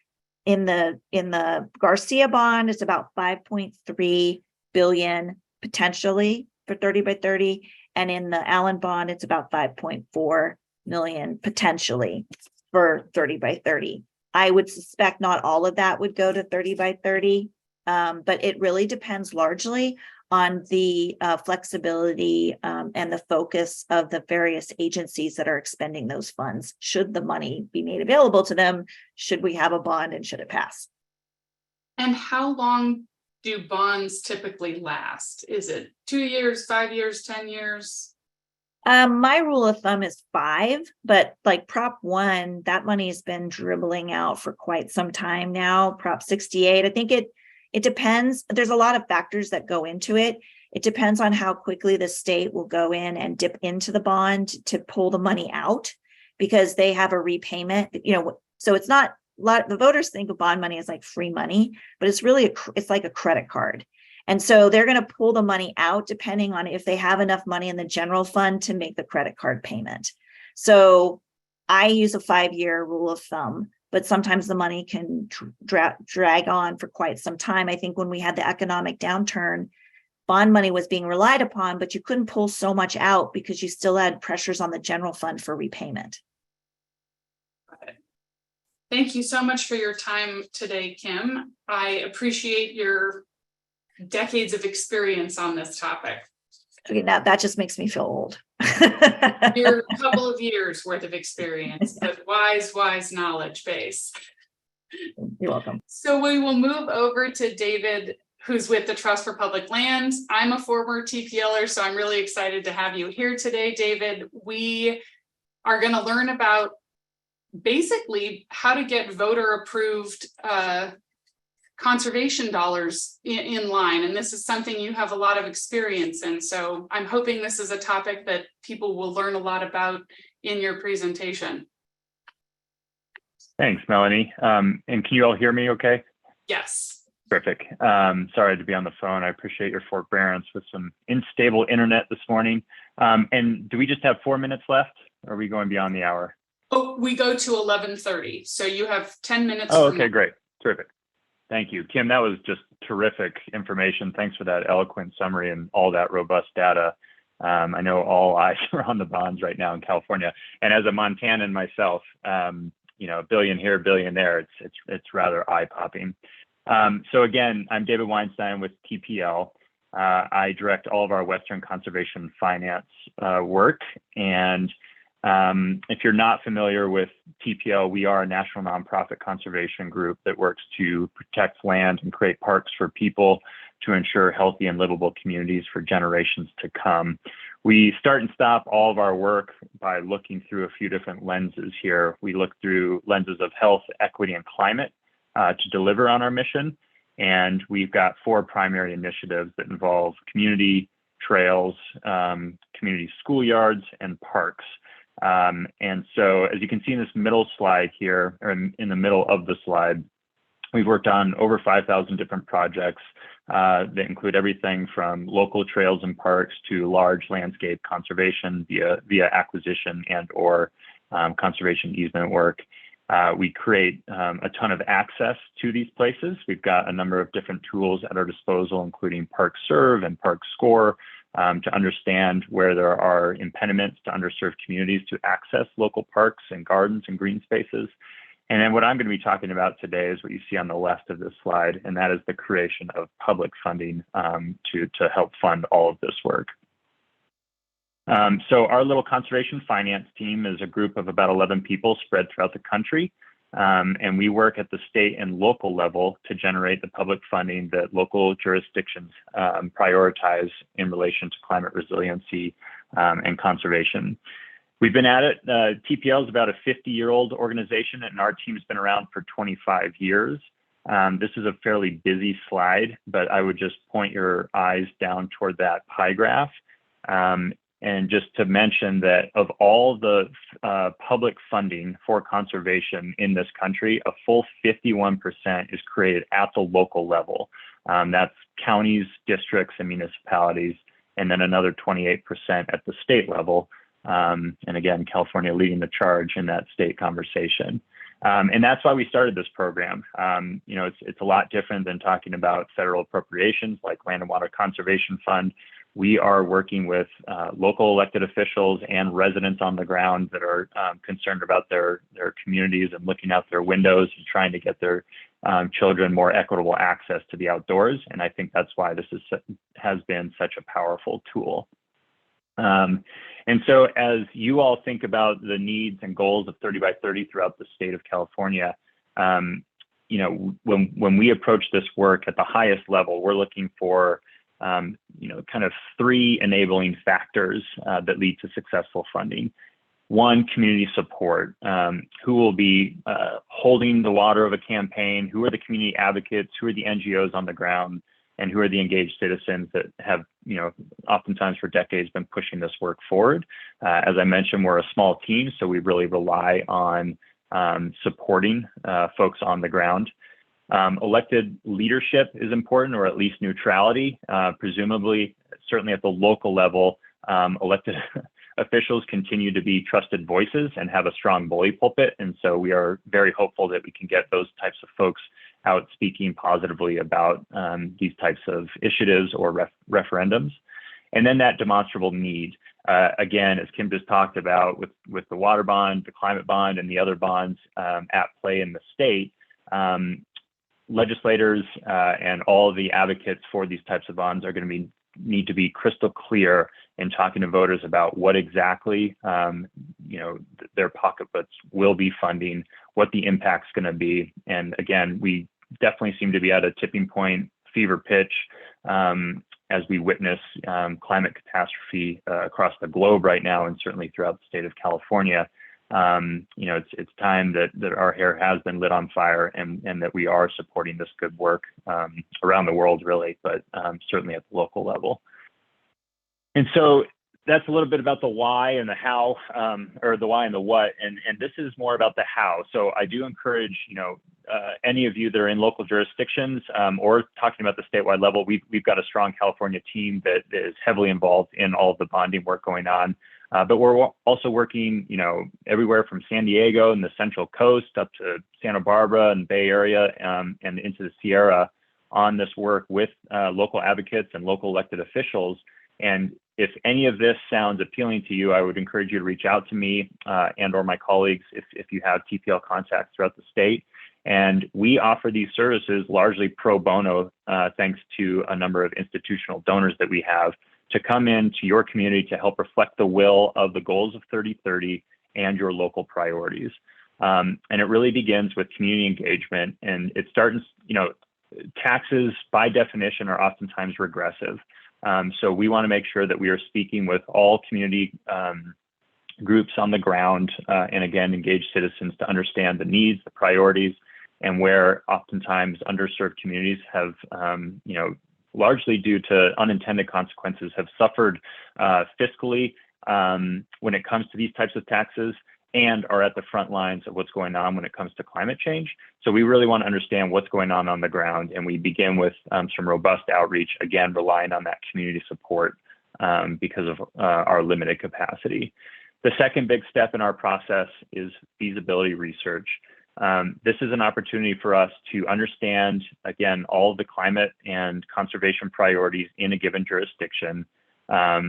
S5: in the Garcia bond, it's about 5.3 billion potentially for 30 by 30. And in the Allen bond, it's about 5.4 million potentially for 30 by 30. I would suspect not all of that would go to 30 by 30. But it really depends largely on the flexibility and the focus of the various agencies that are expending those funds. Should the money be made available to them? Should we have a bond, and should it pass?
S1: And how long do bonds typically last? Is it 2 years, 5 years, 10 years?
S5: My rule of thumb is 5, but like Prop 1, that money has been dribbling out for quite some time now. Prop 68, I think it depends. There's a lot of factors that go into it. It depends on how quickly the state will go in and dip into the bond to pull the money out, because they have a repayment, so it's not a lot. The voters think of bond money as like free money, but it's really, it's like a credit card. And so they're going to pull the money out depending on if they have enough money in the general fund to make the credit card payment. So I use a 5-year rule of thumb, but sometimes the money can drag on for quite some time. I think when we had the economic downturn, bond money was being relied upon, but you couldn't pull so much out because you still had pressures on the general fund for repayment.
S1: Thank you so much for your time today, Kim. I appreciate your decades of experience on this topic.
S5: Okay, now that just makes me feel old.
S1: Your couple of years worth of experience, but wise knowledge base.
S5: You're welcome.
S1: So we will move over to David, who's with the Trust for Public Lands. I'm a former TPLer, so I'm really excited to have you here today, David. We are going to learn about basically how to get voter approved conservation dollars in line. And this is something you have a lot of experience in. So I'm hoping this is a topic that people will learn a lot about in your presentation.
S6: Thanks, Melanie. And can you all hear me okay?
S1: Yes.
S6: Terrific. Sorry to be on the phone. I appreciate your forbearance with some unstable internet this morning. And do we just have 4 minutes left? Or are we going beyond the hour?
S1: Oh, we go to 11:30. So you have 10 minutes.
S6: Oh, okay, great. Terrific. Thank you, Kim. That was just terrific information. Thanks for that eloquent summary and all that robust data. I know all eyes are on the bonds right now in California. And as a Montanan myself, you know, a billion here, a billion there, it's rather eye-popping. So again, I'm David Weinstein with TPL. I direct all of our Western conservation finance work. And if you're not familiar with TPL, we are a national nonprofit conservation group that works to protect land and create parks for people to ensure healthy and livable communities for generations to come. We start and stop all of our work by looking through a few different lenses here. We look through lenses of health, equity, and climate to deliver on our mission. And we've got 4 primary initiatives that involve community trails, community schoolyards, and parks. And so as you can see in this middle slide here, or in the middle of the slide, we've worked on over 5,000 different projects that include everything from local trails and parks to large landscape conservation via acquisition and or conservation easement work. We create a ton of access to these places. We've got a number of different tools at our disposal, including Park Serve and Park Score, to understand where there are impediments to underserved communities to access local parks and gardens and green spaces. And then what I'm going to be talking about today is what you see on the left of this slide, and that is the creation of public funding to help fund all of this work. So our little conservation finance team is a group of about 11 people spread throughout the country. And we work at the state and local level to generate the public funding that local jurisdictions prioritize in relation to climate resiliency and conservation. We've been at it. TPL is about a 50-year-old organization, and our team's been around for 25 years. This is a fairly busy slide, but I would just point your eyes down toward that pie graph. And just to mention that of all the public funding for conservation in this country, a full 51% is created at the local level. That's counties, districts, and municipalities, and then another 28% at the state level. And again, California leading the charge in that state conversation. And that's why we started this program. You know, it's a lot different than talking about federal appropriations like Land and Water Conservation Fund. We are working with local elected officials and residents on the ground that are concerned about their communities and looking out their windows and trying to get their children more equitable access to the outdoors. And I think that's why this has been such a powerful tool. And so as you all think about the needs and goals of 30 by 30 throughout the state of California, you know, when we approach this work at the highest level, we're looking for you know, kind of 3 enabling factors that lead to successful funding. 1, community support. Who will be holding the water of a campaign? Who are the community advocates? Who are the NGOs on the ground? And who are the engaged citizens that have, you know, oftentimes for decades been pushing this work forward? As I mentioned, we're a small team, so we really rely on supporting folks on the ground. Elected leadership is important, or at least neutrality. Presumably, certainly at the local level, elected officials continue to be trusted voices and have a strong bully pulpit. And so we are very hopeful that we can get those types of folks out speaking positively about these types of initiatives or referendums. And then that demonstrable need. Again, as Kim just talked about with the water bond, the climate bond, and the other bonds at play in the state, legislators and all of the advocates for these types of bonds are going to need to be crystal clear in talking to voters about what exactly their pocketbooks will be funding, what the impact's going to be. And again, we definitely seem to be at a tipping point, fever pitch, as we witness climate catastrophe across the globe right now, and certainly throughout the state of California. It's time that our hair has been lit on fire, and that we are supporting this good work around the world, really, but certainly at the local level. And so that's a little bit about the why and the how, or the why and the what, and this is more about the how. So I do encourage, any of you that are in local jurisdictions or talking about the statewide level, we've got a strong California team that is heavily involved in all of the bonding work going on. But we're also working, everywhere from San Diego and the Central Coast up to Santa Barbara and Bay Area and into the Sierra on this work with local advocates and local elected officials. And if any of this sounds appealing to you, I would encourage you to reach out to me and or my colleagues if you have TPL contacts throughout the state. And we offer these services largely pro bono, thanks to a number of institutional donors that we have, to come into your community to help reflect the will of the goals of 3030 and your local priorities. And it really begins with community engagement. And it starts, taxes by definition are oftentimes regressive. So we want to make sure that we are speaking with all community groups on the ground, and again, engage citizens to understand the needs, the priorities, and where oftentimes underserved communities have, largely due to unintended consequences, have suffered fiscally when it comes to these types of taxes, and are at the front lines of what's going on when it comes to climate change. So we really want to understand what's going on the ground, and we begin with some robust outreach, again, relying on that community support because of our limited capacity. The second big step in our process is feasibility research. This is an opportunity for us to understand, again, all of the climate and conservation priorities in a given jurisdiction.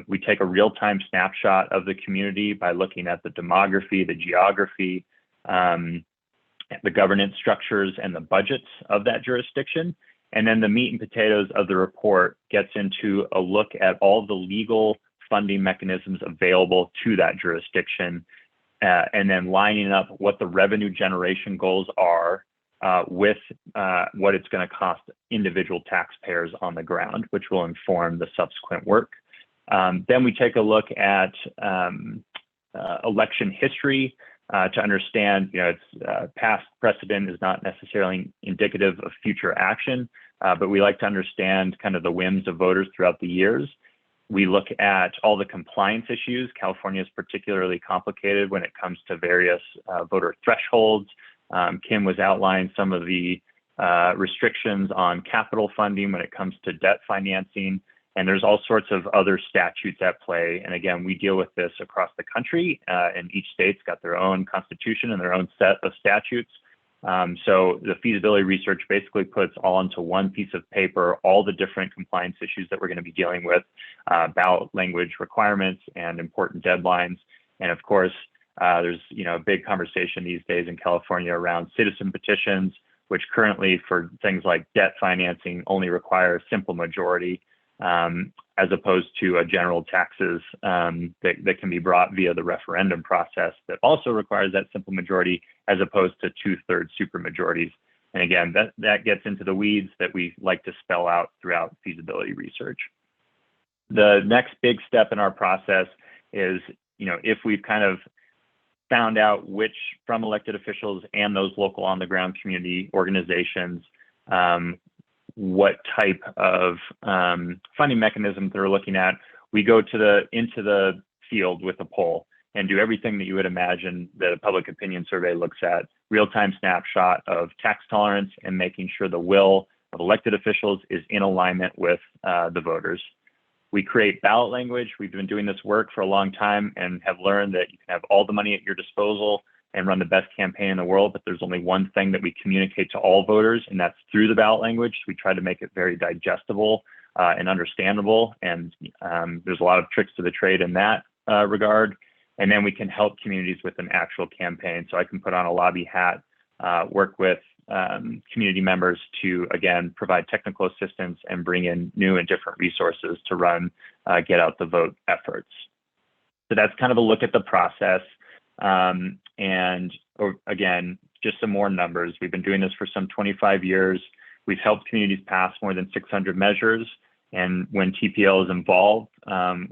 S6: We take a real-time snapshot of the community by looking at the demography, the geography, the governance structures, and the budgets of that jurisdiction. And then the meat and potatoes of the report gets into a look at all the legal funding mechanisms available to that jurisdiction, and then lining up what the revenue generation goals are with what it's going to cost individual taxpayers on the ground, which will inform the subsequent work. Then we take a look at election history to understand, it's past precedent is not necessarily indicative of future action, but we like to understand kind of the whims of voters throughout the years. We look at all the compliance issues. California is particularly complicated when it comes to various voter thresholds. Kim was outlining some of the restrictions on capital funding when it comes to debt financing. And there's all sorts of other statutes at play. And again, we deal with this across the country, and each state's got their own constitution and their own set of statutes. So the feasibility research basically puts all into one piece of paper, all the different compliance issues that we're going to be dealing with, ballot language requirements and important deadlines. And of course, there's a big conversation these days in California around citizen petitions, which currently for things like debt financing only require a simple majority, as opposed to a general taxes that can be brought via the referendum process that also requires that simple majority, as opposed to 2/3 supermajorities. And again, that gets into the weeds that we like to spell out throughout feasibility research. The next big step in our process is, if we've kind of found out which, from elected officials and those local on the ground community organizations, what type of funding mechanisms they're looking at, we go into the field with a poll and do everything that you would imagine that a public opinion survey looks at: real-time snapshot of tax tolerance and making sure the will of elected officials is in alignment with the voters. We create ballot language. We've been doing this work for a long time and have learned that you can have all the money at your disposal, and run the best campaign in the world, but there's only one thing that we communicate to all voters, and that's through the ballot language. We try to make it very digestible and understandable, and there's a lot of tricks to the trade in that regard. And then we can help communities with an actual campaign. So I can put on a lobby hat, work with community members to, again, provide technical assistance and bring in new and different resources to run get out the vote efforts. So that's kind of a look at the process. Again, just some more numbers. We've been doing this for some 25 years. We've helped communities pass more than 600 measures. And when TPL is involved,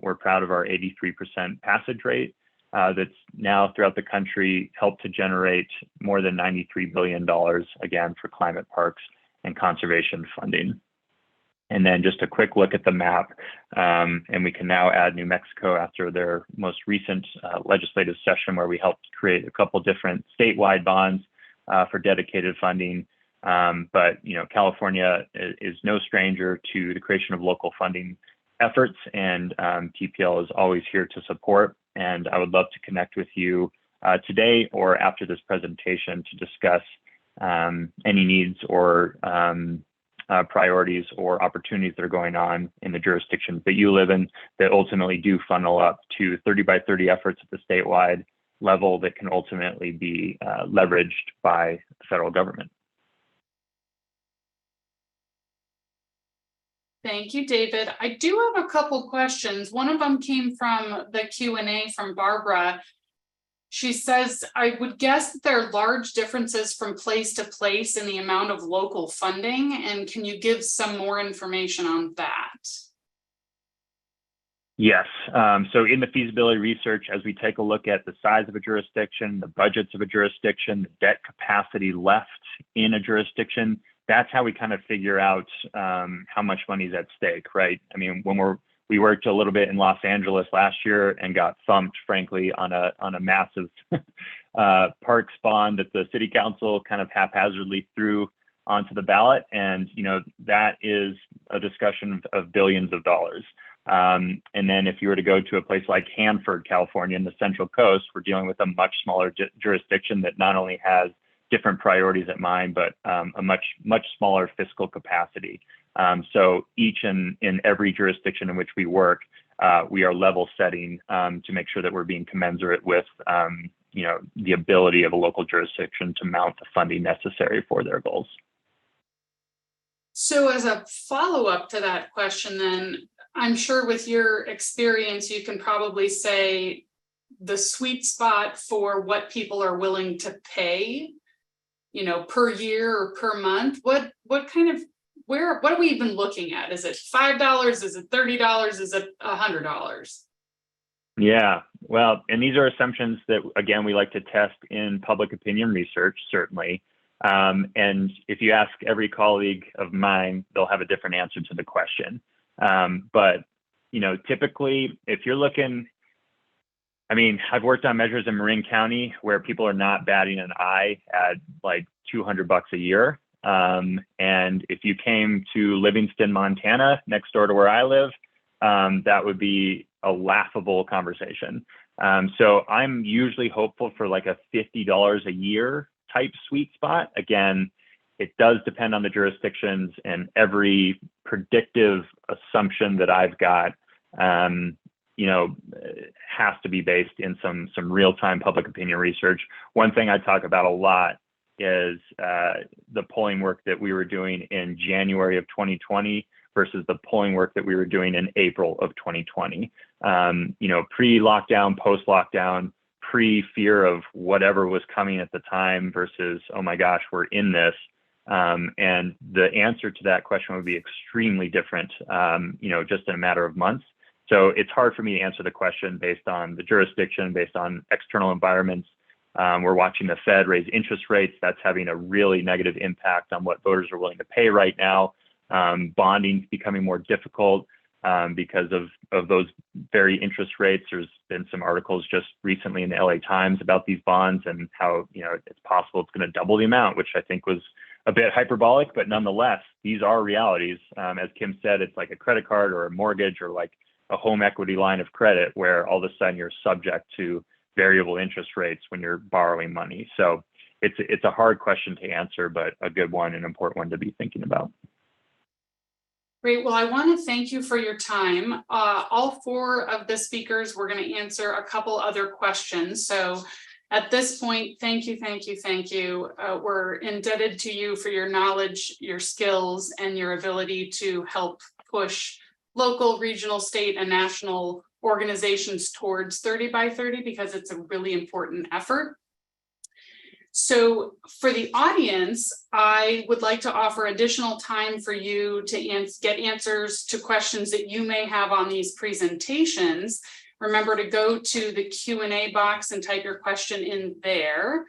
S6: we're proud of our 83% passage rate. That's now throughout the country helped to generate more than $93 billion, again, for climate parks and conservation funding. And then just a quick look at the map, and we can now add New Mexico after their most recent legislative session, where we helped create a couple different statewide bonds for dedicated funding. But California is no stranger to the creation of local funding efforts, and TPL is always here to support. And I would love to connect with you today or after this presentation to discuss any needs or priorities or opportunities that are going on in the jurisdictions that you live in that ultimately do funnel up to 30 by 30 efforts at the statewide level that can ultimately be leveraged by the federal government.
S1: Thank you, David. I do have a couple questions. One of them came from the Q&A from Barbara. She says, I would guess that there are large differences from place to place in the amount of local funding. And can you give some more information on that?
S6: Yes. So in the feasibility research, as we take a look at the size of a jurisdiction, the budgets of a jurisdiction, the debt capacity left in a jurisdiction, that's how we kind of figure out how much money is at stake, right? I mean, when we worked a little bit in Los Angeles last year and got thumped, frankly, on a massive parks bond that the city council kind of haphazardly threw onto the ballot. And, that is a discussion of billions of dollars. And then if you were to go to a place like Hanford, California, in the Central Coast, we're dealing with a much smaller jurisdiction that not only has different priorities at mind, but a much smaller fiscal capacity. So each and in every jurisdiction in which we work, we are level setting to make sure that we're being commensurate with the ability of a local jurisdiction to mount the funding necessary for their goals.
S1: So as a follow-up to that question, then, I'm sure with your experience, you can probably say the sweet spot for what people are willing to pay, per year or per month. What are we even looking at? Is it $5? Is it $30? Is it $100?
S6: Yeah, well, and these are assumptions that, again, we like to test in public opinion research, certainly. And if you ask every colleague of mine, they'll have a different answer to the question. But, typically, if you're looking, I've worked on measures in Marin County where people are not batting an eye at like $200 a year. And if you came to Livingston, Montana, next door to where I live, that would be a laughable conversation. So I'm usually hopeful for like a $50 a year type sweet spot. Again, it does depend on the jurisdictions, and every predictive assumption that I've got has to be based in some real-time public opinion research. One thing I talk about a lot is the polling work that we were doing in January of 2020 versus the polling work that we were doing in April of 2020. Pre-lockdown, post-lockdown, pre-fear of whatever was coming at the time versus, oh my gosh, we're in this. And the answer to that question would be extremely different, just in a matter of months. So it's hard for me to answer the question based on the jurisdiction, based on external environments. We're watching the Fed raise interest rates. That's having a really negative impact on what voters are willing to pay right now. Bonding is becoming more difficult because of those very interest rates. There's been some articles just recently in the LA Times about these bonds and how it's possible it's going to double the amount, which I think was a bit hyperbolic, but nonetheless, these are realities. As Kim said, it's like a credit card or a mortgage or like a home equity line of credit where all of a sudden you're subject to variable interest rates when you're borrowing money. So it's a hard question to answer, but a good one, an important one to be thinking about.
S1: Great. Well, I want to thank you for your time. All four of the speakers were going to answer a couple other questions. So at this point, thank you, thank you, thank you. We're indebted to you for your knowledge, your skills, and your ability to help push local, regional, state, and national organizations towards 30 by 30 because it's a really important effort. So for the audience, I would like to offer additional time for you to get answers to questions that you may have on these presentations. Remember to go to the Q&A box and type your question in there.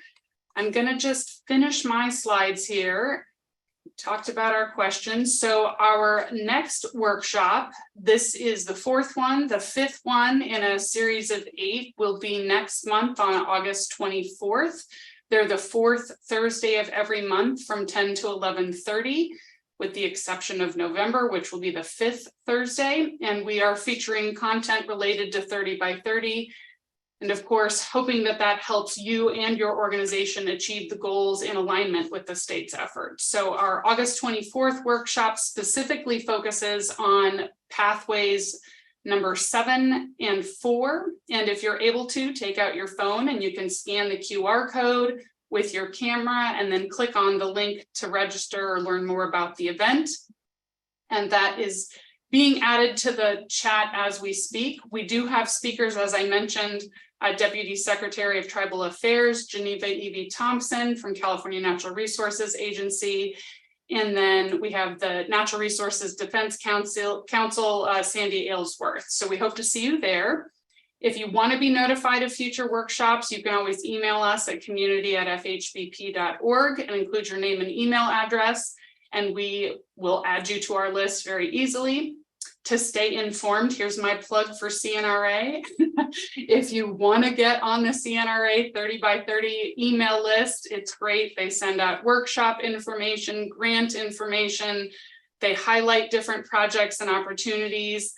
S1: I'm going to just finish my slides here. We talked about our questions. So our next workshop, this is the fourth one. The fifth one in a series of 8 will be next month on August 24th. They're the fourth Thursday of every month from 10 to 11:30, with the exception of November, which will be the 5th Thursday. And we are featuring content related to 30 by 30. And of course, hoping that that helps you and your organization achieve the goals in alignment with the state's efforts. So our August 24th workshop specifically focuses on pathways number 7 and 4. And if you're able to, take out your phone and you can scan the QR code with your camera and then click on the link to register or learn more about the event. And that is being added to the chat as we speak. We do have speakers, as I mentioned, Deputy Secretary of Tribal Affairs, Geneva E.V. Thompson from California Natural Resources Agency. And then we have the Natural Resources Defense Council, Sandy Aylesworth. So we hope to see you there. If you want to be notified of future workshops, you can always email us at community@fhbp.org and include your name and email address, and we will add you to our list very easily. To stay informed, here's my plug for CNRA. If you want to get on the CNRA 30 by 30 email list, it's great. They send out workshop information, grant information. They highlight different projects and opportunities.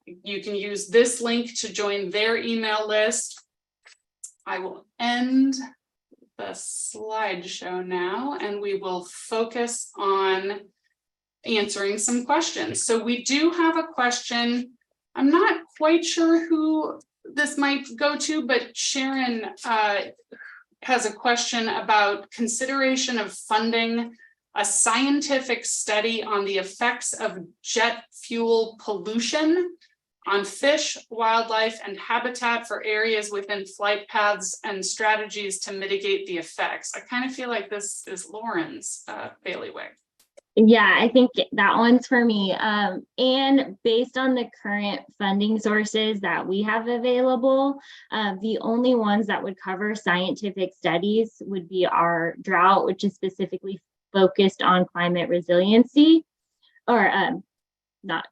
S1: You can use this link to join their email list. I will end the slideshow now, and we will focus on answering some questions. So we do have a question. I'm not quite sure who this might go to, but Sharon has a question about consideration of funding a scientific study on the effects of jet fuel pollution on fish, wildlife, and habitat for areas within flight paths and strategies to mitigate the effects. I kind of feel like this is Lauren's bailiwick.
S4: Yeah, I think that one's for me. And based on the current funding sources that we have available, the only ones that would cover scientific studies would be our drought, which is specifically focused on climate resiliency, or not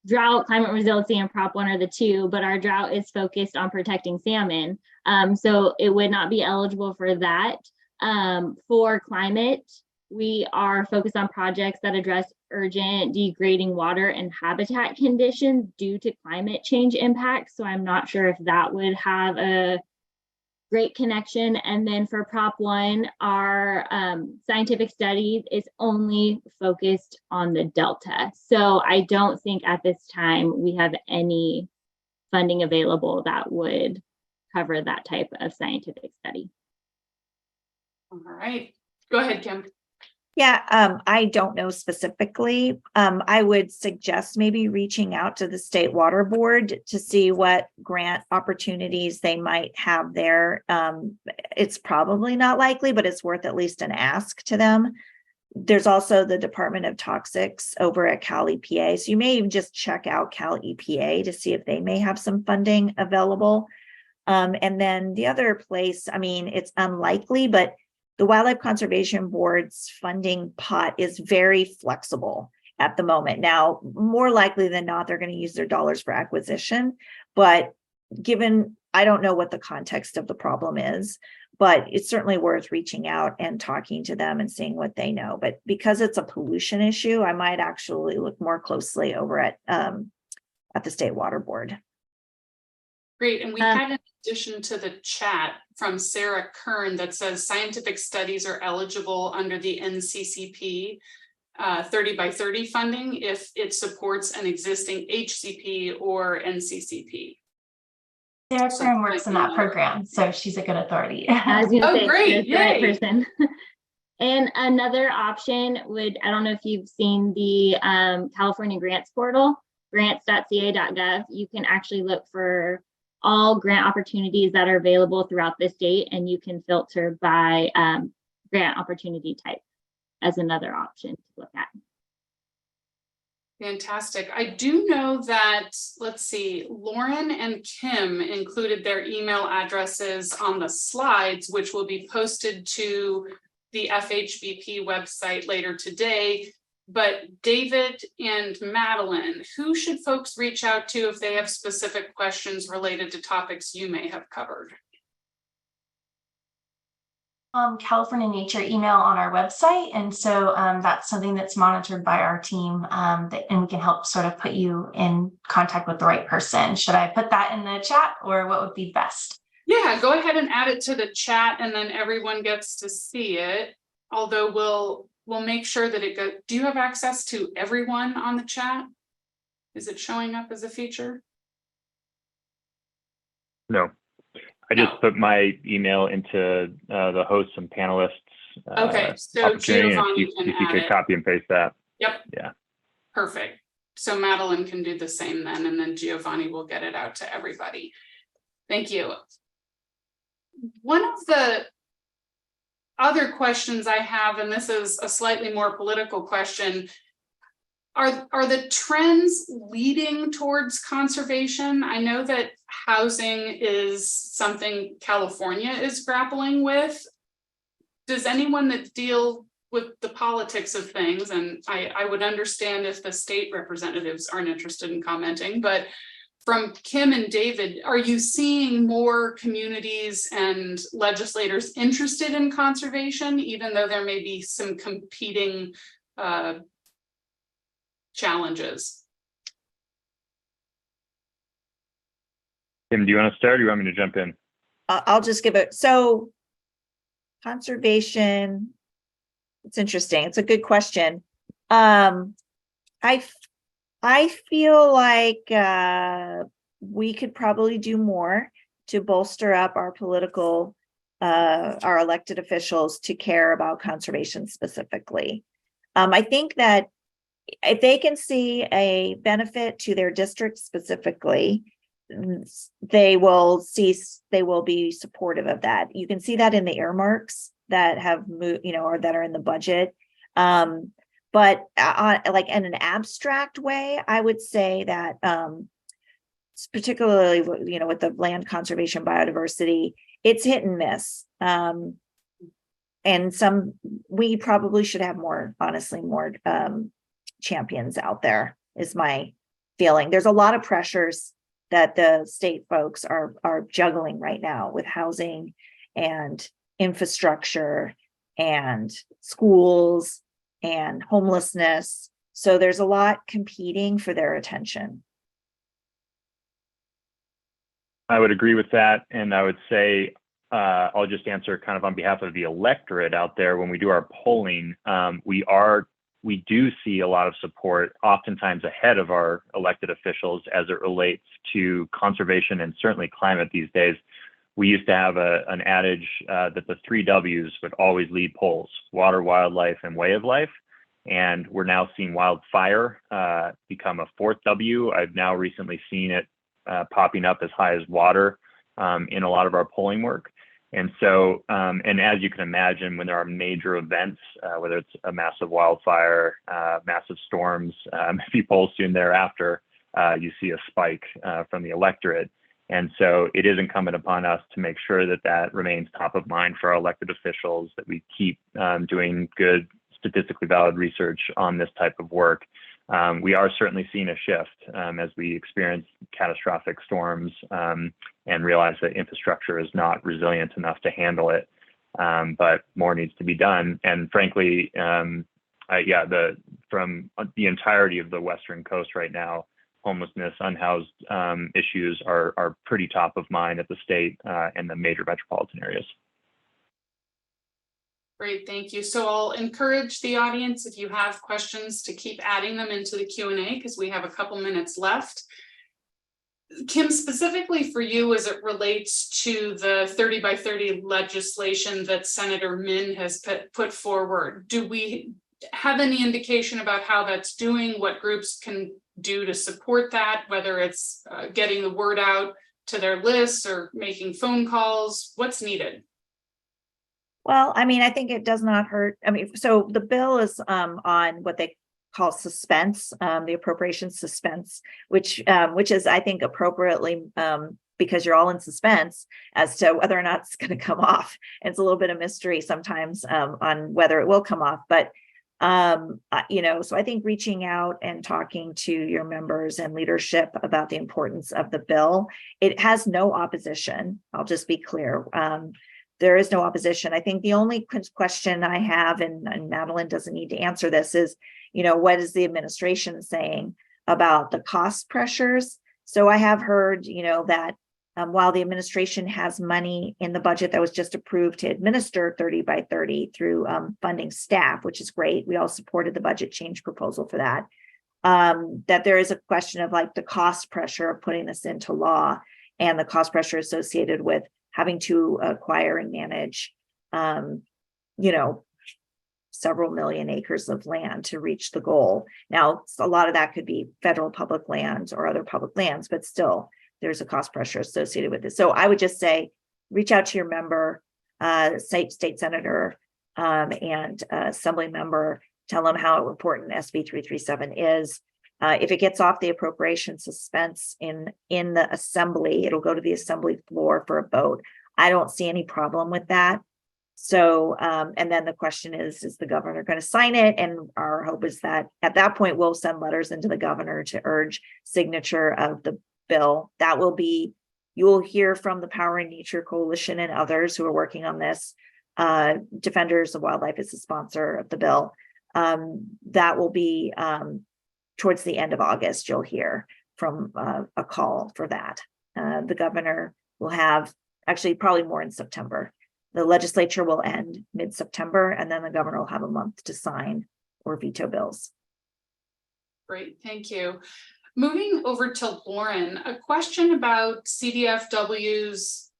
S4: drought, climate resiliency, and Prop 1 are the two, but our drought is focused on protecting salmon. So it would not be eligible for that. For climate, we are focused on projects that address urgent degrading water and habitat conditions due to climate change impacts. So I'm not sure if that would have a great connection. And then for Prop 1, our scientific studies is only focused on the Delta. So I don't think at this time we have any funding available that would cover that type of scientific study.
S1: All right, go ahead, Kim.
S5: Yeah, I don't know specifically. I would suggest maybe reaching out to the State Water Board to see what grant opportunities they might have there. It's probably not likely, but it's worth at least an ask to them. There's also the Department of Toxics over at Cal EPA. So you may even just check out Cal EPA to see if they may have some funding available. And then the other place, I mean, it's unlikely, but the Wildlife Conservation Board's funding pot is very flexible at the moment. Now, more likely than not, they're going to use their dollars for acquisition. But given, I don't know what the context of the problem is, but it's certainly worth reaching out and talking to them and seeing what they know. But because it's a pollution issue, I might actually look more closely over at the State Water Board.
S1: Great, and we had an addition to the chat from Sarah Kern that says scientific studies are eligible under the NCCP 30 by 30 funding if it supports an existing HCP or NCCP.
S3: Sarah
S1: So
S3: Kern works in that
S1: like,
S3: program, so she's a good authority.
S4: I was going to
S1: Oh,
S4: say,
S1: great,
S4: the right
S1: yay.
S4: person. And another option would, I don't know if you've seen the California grants portal, grants.ca.gov. You can actually look for all grant opportunities that are available throughout the state, and you can filter by grant opportunity type as another option to look at.
S1: Fantastic. I do know that, let's see, Lauren and Kim included their email addresses on the slides, which will be posted to the FHBP website later today. But David and Madeline, who should folks reach out to if they have specific questions related to topics you may have covered?
S3: California Nature email on our website. And so that's something that's monitored by our team and we can help sort of put you in contact with the right person. Should I put that in the chat or what would be best?
S1: Yeah, go ahead and add it to the chat and then everyone gets to see it. Although we'll make sure that it goes. Do you have access to everyone on the chat? Is it showing up as a feature?
S6: No. I just put my email into the hosts and panelists.
S1: Okay, so
S6: opportunity,
S1: Giovanni
S6: if
S1: can
S6: you
S1: add
S6: could
S1: it.
S6: copy and paste that.
S1: Yep.
S6: Yeah.
S1: Perfect. So Madeline can do the same then, and then Giovanni will get it out to everybody. Thank you. One of the other questions I have, and this is a slightly more political question, are the trends leading towards conservation? I know that housing is something California is grappling with. Does anyone that deal with the politics of things, and I would understand if the state representatives aren't interested in commenting, but from Kim and David, are you seeing more communities and legislators interested in conservation, even though there may be some competing challenges?
S6: Kim, do you want to start or do you want me to jump in?
S5: I'll just give it. So conservation, it's interesting. It's a good question. I feel like we could probably do more to bolster up our political, our elected officials to care about conservation specifically. I think that if they can see a benefit to their district specifically, they will be supportive of that. You can see that in the earmarks that have moved, or that are in the budget. But like in an abstract way, I would say that particularly, with the land conservation biodiversity, it's hit and miss. And we probably should have more, honestly, more champions out there is my feeling. There's a lot of pressures that the state folks are juggling right now with housing and infrastructure and schools and homelessness. So there's a lot competing for their attention.
S6: I would agree with that. And I would say, I'll just answer kind of on behalf of the electorate out there. When we do our polling, we do see a lot of support, oftentimes ahead of our elected officials as it relates to conservation and certainly climate these days. We used to have an adage that the 3 W's would always lead polls: water, wildlife, and way of life. And we're now seeing wildfire become a 4th W. I've now recently seen it popping up as high as water in a lot of our polling work. And so, and as you can imagine, when there are major events, whether it's a massive wildfire, massive storms, if you poll soon thereafter, you see a spike from the electorate. And so it is incumbent upon us to make sure that that remains top of mind for our elected officials, that we keep doing good, statistically valid research on this type of work. We are certainly seeing a shift as we experience catastrophic storms and realize that infrastructure is not resilient enough to handle it, but more needs to be done. And frankly, from the entirety of the Western coast right now, homelessness, unhoused issues are pretty top of mind at the state and the major metropolitan areas.
S1: Great, thank you. So I'll encourage the audience, if you have questions, to keep adding them into the Q&A because we have a couple minutes left. Kim, specifically for you as it relates to the 30 by 30 legislation that Senator Min has put forward, do we have any indication about how that's doing, what groups can do to support that, whether it's getting the word out to their lists or making phone calls? What's needed?
S5: Well, I mean, I think it does not hurt. I mean, so the bill is on what they call suspense, the appropriations suspense, which is, I think, appropriately because you're all in suspense as to whether or not it's going to come off. And it's a little bit of mystery sometimes on whether it will come off. But so I think reaching out and talking to your members and leadership about the importance of the bill, it has no opposition. I'll just be clear. There is no opposition. I think the only question I have, and Madeline doesn't need to answer this, is, what is the administration saying about the cost pressures? So I have heard, that while the administration has money in the budget that was just approved to administer 30 by 30 through funding staff, which is great. We all supported the budget change proposal for that. That there is a question of like the cost pressure of putting this into law and the cost pressure associated with having to acquire and manage, several million acres of land to reach the goal. Now, a lot of that could be federal public lands or other public lands, but still there's a cost pressure associated with it. So I would just say, reach out to your member, state senator, and assembly member, tell them how important SB 337 is. If it gets off the appropriation suspense in the assembly, it'll go to the assembly floor for a vote. I don't see any problem with that. So, and then the question is the governor going to sign it? And our hope is that at that point, we'll send letters into the governor to urge signature of the bill. That will be, you will hear from the Power and Nature Coalition and others who are working on this. Defenders of Wildlife is the sponsor of the bill. That will be towards the end of August. You'll hear from a call for that. The governor will have, actually probably more in September. The legislature will end mid-September, and then the governor will have a month to sign or veto bills.
S1: Great, thank you. Moving over to Lauren, a question about CDFW's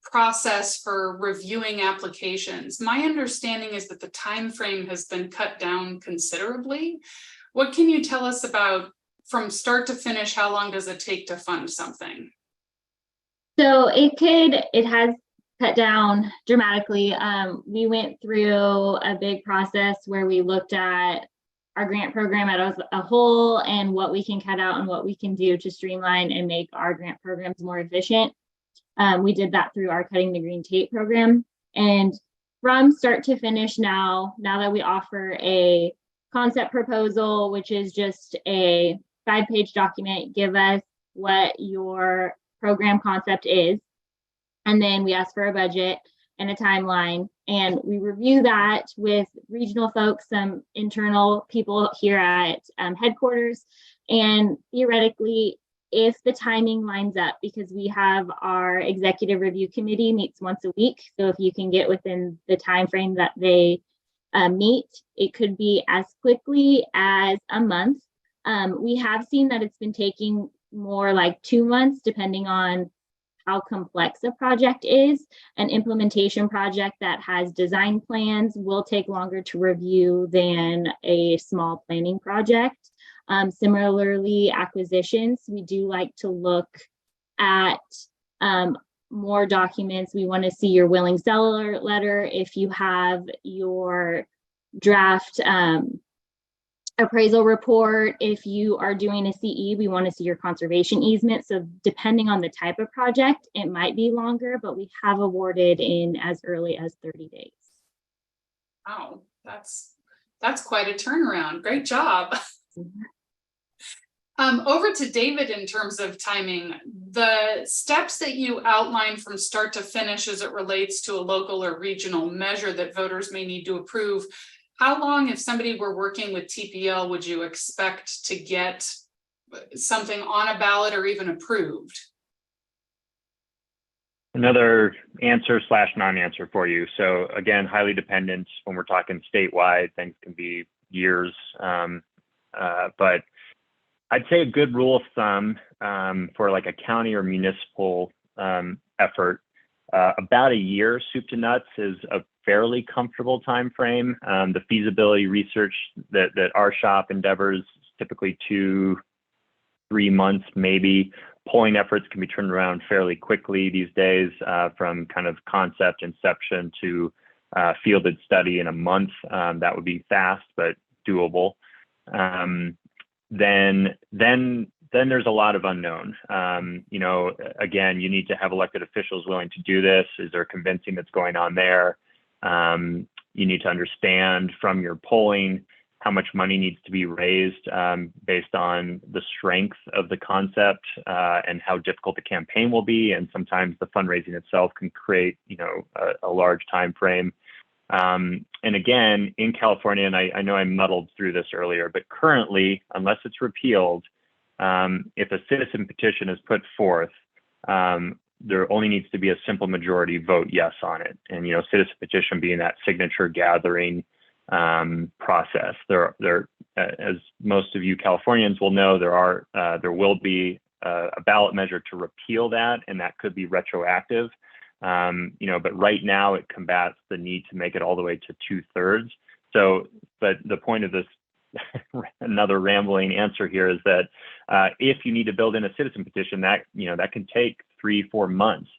S1: process for reviewing applications. My understanding is that the time frame has been cut down considerably. What can you tell us about, from start to finish, how long does it take to fund something?
S4: So it has cut down dramatically. We went through a big process where we looked at our grant program as a whole and what we can cut out and what we can do to streamline and make our grant programs more efficient. We did that through our Cutting the Green Tape program. And from start to finish now that we offer a concept proposal, which is just a 5-page document, give us what your program concept is. And then we ask for a budget and a timeline, and we review that with regional folks, some internal people here at headquarters. And theoretically, if the timing lines up, because we have our executive review committee meets once a week. So if you can get within the time frame that they meet, it could be as quickly as a month. We have seen that it's been taking more like 2 months, depending on how complex a project is. An implementation project that has design plans will take longer to review than a small planning project. Similarly, acquisitions, we do like to look at more documents. We want to see your willing seller letter. If you have your draft appraisal report, if you are doing a CE, we want to see your conservation easement. So depending on the type of project, it might be longer, but we have awarded in as early as 30 days.
S1: Wow, that's quite a turnaround. Great job. Over to David in terms of timing. The steps that you outlined from start to finish as it relates to a local or regional measure that voters may need to approve, how long, if somebody were working with TPL, would you expect to get something on a ballot or even approved?
S6: Another answer / non-answer for you. So again, highly dependent. When we're talking statewide, things can be years. But I'd say a good rule of thumb for like a county or municipal effort, about a year soup to nuts is a fairly comfortable time frame. The feasibility research that our shop endeavors typically 2-3 months maybe. Polling efforts can be turned around fairly quickly these days, from kind of concept inception to fielded study in a month. That would be fast but doable. Then there's a lot of unknown. You know, again, you need to have elected officials willing to do this. Is there convincing that's going on there? You need to understand from your polling how much money needs to be raised based on the strength of the concept and how difficult the campaign will be. And sometimes the fundraising itself can create, you know, a large time frame. And again, in California, and I know I muddled through this earlier, but currently, unless it's repealed, if a citizen petition is put forth, there only needs to be a simple majority vote yes on it. And, you know, citizen petition being that signature gathering process. There, as most of you Californians will know, there will be a ballot measure to repeal that, and that could be retroactive. You know, but right now it combats the need to make it all the way to 2/3. So, but the point of this, another rambling answer here, is that if you need to build in a citizen petition, that, you know, that can take 3-4 months.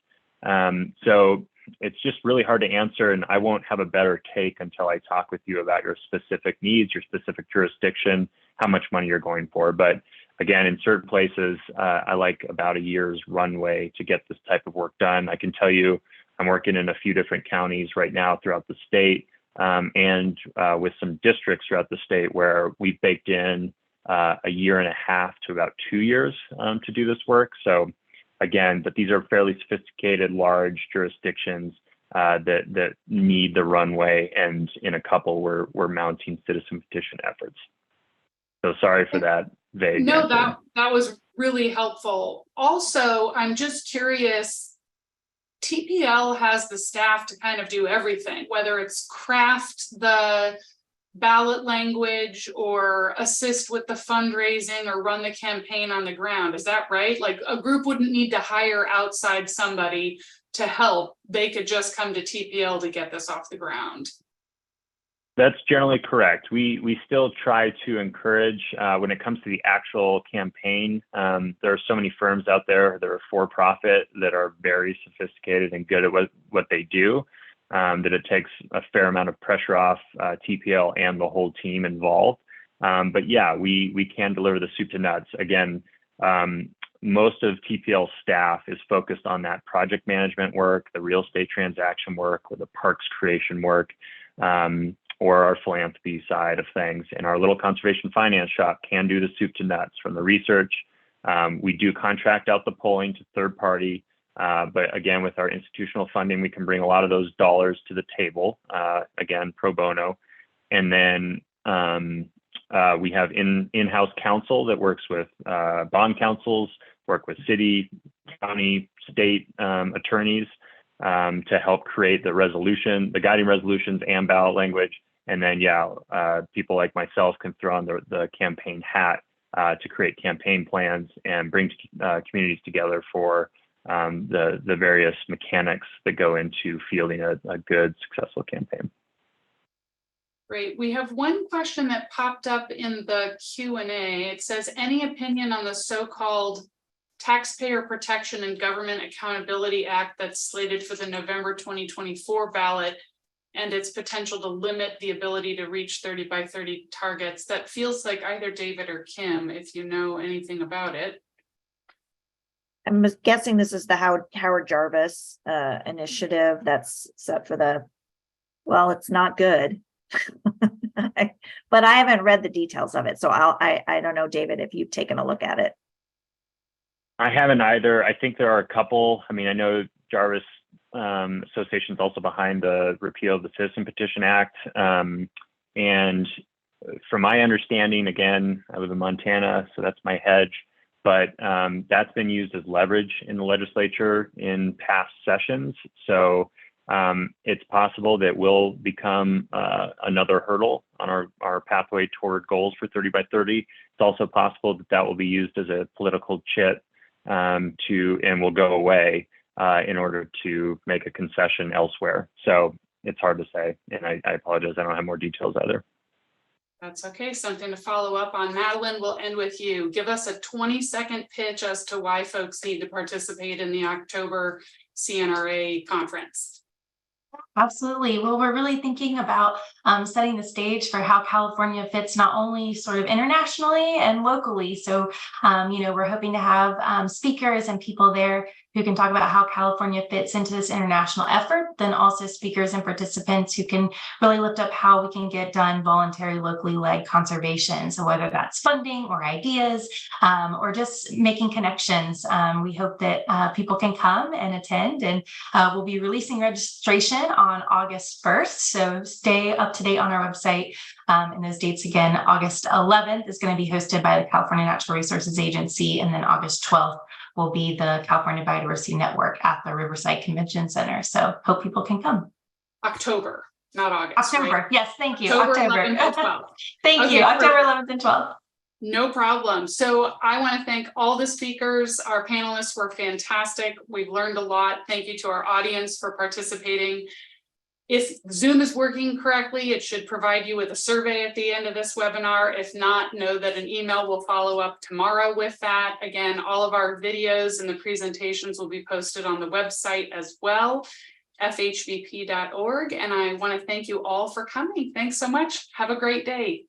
S6: So it's just really hard to answer, and I won't have a better take until I talk with you about your specific needs, your specific jurisdiction, how much money you're going for. But again, in certain places, I like about a year's runway to get this type of work done. I can tell you, I'm working in a few different counties right now throughout the state, and with some districts throughout the state where we've baked in 1.5 years to about 2 years to do this work. So again, but these are fairly sophisticated, large jurisdictions that need the runway, and in a couple, we're mounting citizen petition efforts. So sorry for that vague
S1: No,
S6: answer.
S1: that was really helpful. Also, I'm just curious, TPL has the staff to kind of do everything, whether it's craft the ballot language or assist with the fundraising or run the campaign on the ground. Is that right? Like, a group wouldn't need to hire outside somebody to help. They could just come to TPL to get this off the ground.
S6: That's generally correct. We still try to encourage, when it comes to the actual campaign, there are so many firms out there that are for-profit that are very sophisticated and good at what they do, that it takes a fair amount of pressure off TPL and the whole team involved. But yeah, we can deliver the soup to nuts. Again, most of TPL staff is focused on that project management work, the real estate transaction work, or the parks creation work, or our philanthropy side of things. And our little conservation finance shop can do the soup to nuts from the research. We do contract out the polling to third party. But again, with our institutional funding, we can bring a lot of those dollars to the table, again, pro bono. And then we have in-house counsel that works with bond counsels, work with city, county, state attorneys to help create the guiding resolutions and ballot language. And then, people like myself can throw on the campaign hat to create campaign plans and bring communities together for the various mechanics that go into fielding a good, successful campaign.
S1: Great. We have one question that popped up in the Q&A. It says, any opinion on the so-called Taxpayer Protection and Government Accountability Act that's slated for the November 2024 ballot and its potential to limit the ability to reach 30 by 30 targets? That feels like either David or Kim, if you know anything about it.
S5: I'm guessing this is the Howard Jarvis initiative that's set for well, it's not good. But I haven't read the details of it. So I don't know, David, if you've taken a look at it.
S6: I haven't either. I think there are a couple. I mean, I know Jarvis Association is also behind the repeal of the Citizen Petition Act. And from my understanding, again, I live in Montana, so that's my hedge, but that's been used as leverage in the legislature in past sessions. So it's possible that will become another hurdle on our pathway toward goals for 30 by 30. It's also possible that that will be used as a political chit and will go away in order to make a concession elsewhere. So it's hard to say, and I apologize, I don't have more details either.
S1: That's okay, something to follow up on. Madeline, we'll end with you. Give us a 20-second pitch as to why folks need to participate in the October CNRA conference.
S3: Absolutely. Well, we're really thinking about setting the stage for how California fits not only sort of internationally and locally. So, we're hoping to have speakers and people there who can talk about how California fits into this international effort, then also speakers and participants who can really lift up how we can get done voluntary locally led conservation. So whether that's funding or ideas or just making connections, we hope that people can come and attend, and we'll be releasing registration on August 1st. So stay up to date on our website. And those dates again, August 11th is going to be hosted by the California Natural Resources Agency, and then August 12th will be the California Biodiversity Network at the Riverside Convention Center. So hope people can come.
S1: October, not August.
S3: October,
S1: right?
S3: yes, thank you.
S1: October
S3: October.
S1: 11th and 12th.
S3: Thank
S1: Okay,
S3: you, October
S1: perfect.
S3: 11th and 12th.
S1: No problem. So I want to thank all the speakers. Our panelists were fantastic. We've learned a lot. Thank you to our audience for participating. If Zoom is working correctly, it should provide you with a survey at the end of this webinar. If not, know that an email will follow up tomorrow with that. Again, all of our videos and the presentations will be posted on the website as well, fhbp.org. And I want to thank you all for coming. Thanks so much. Have a great day.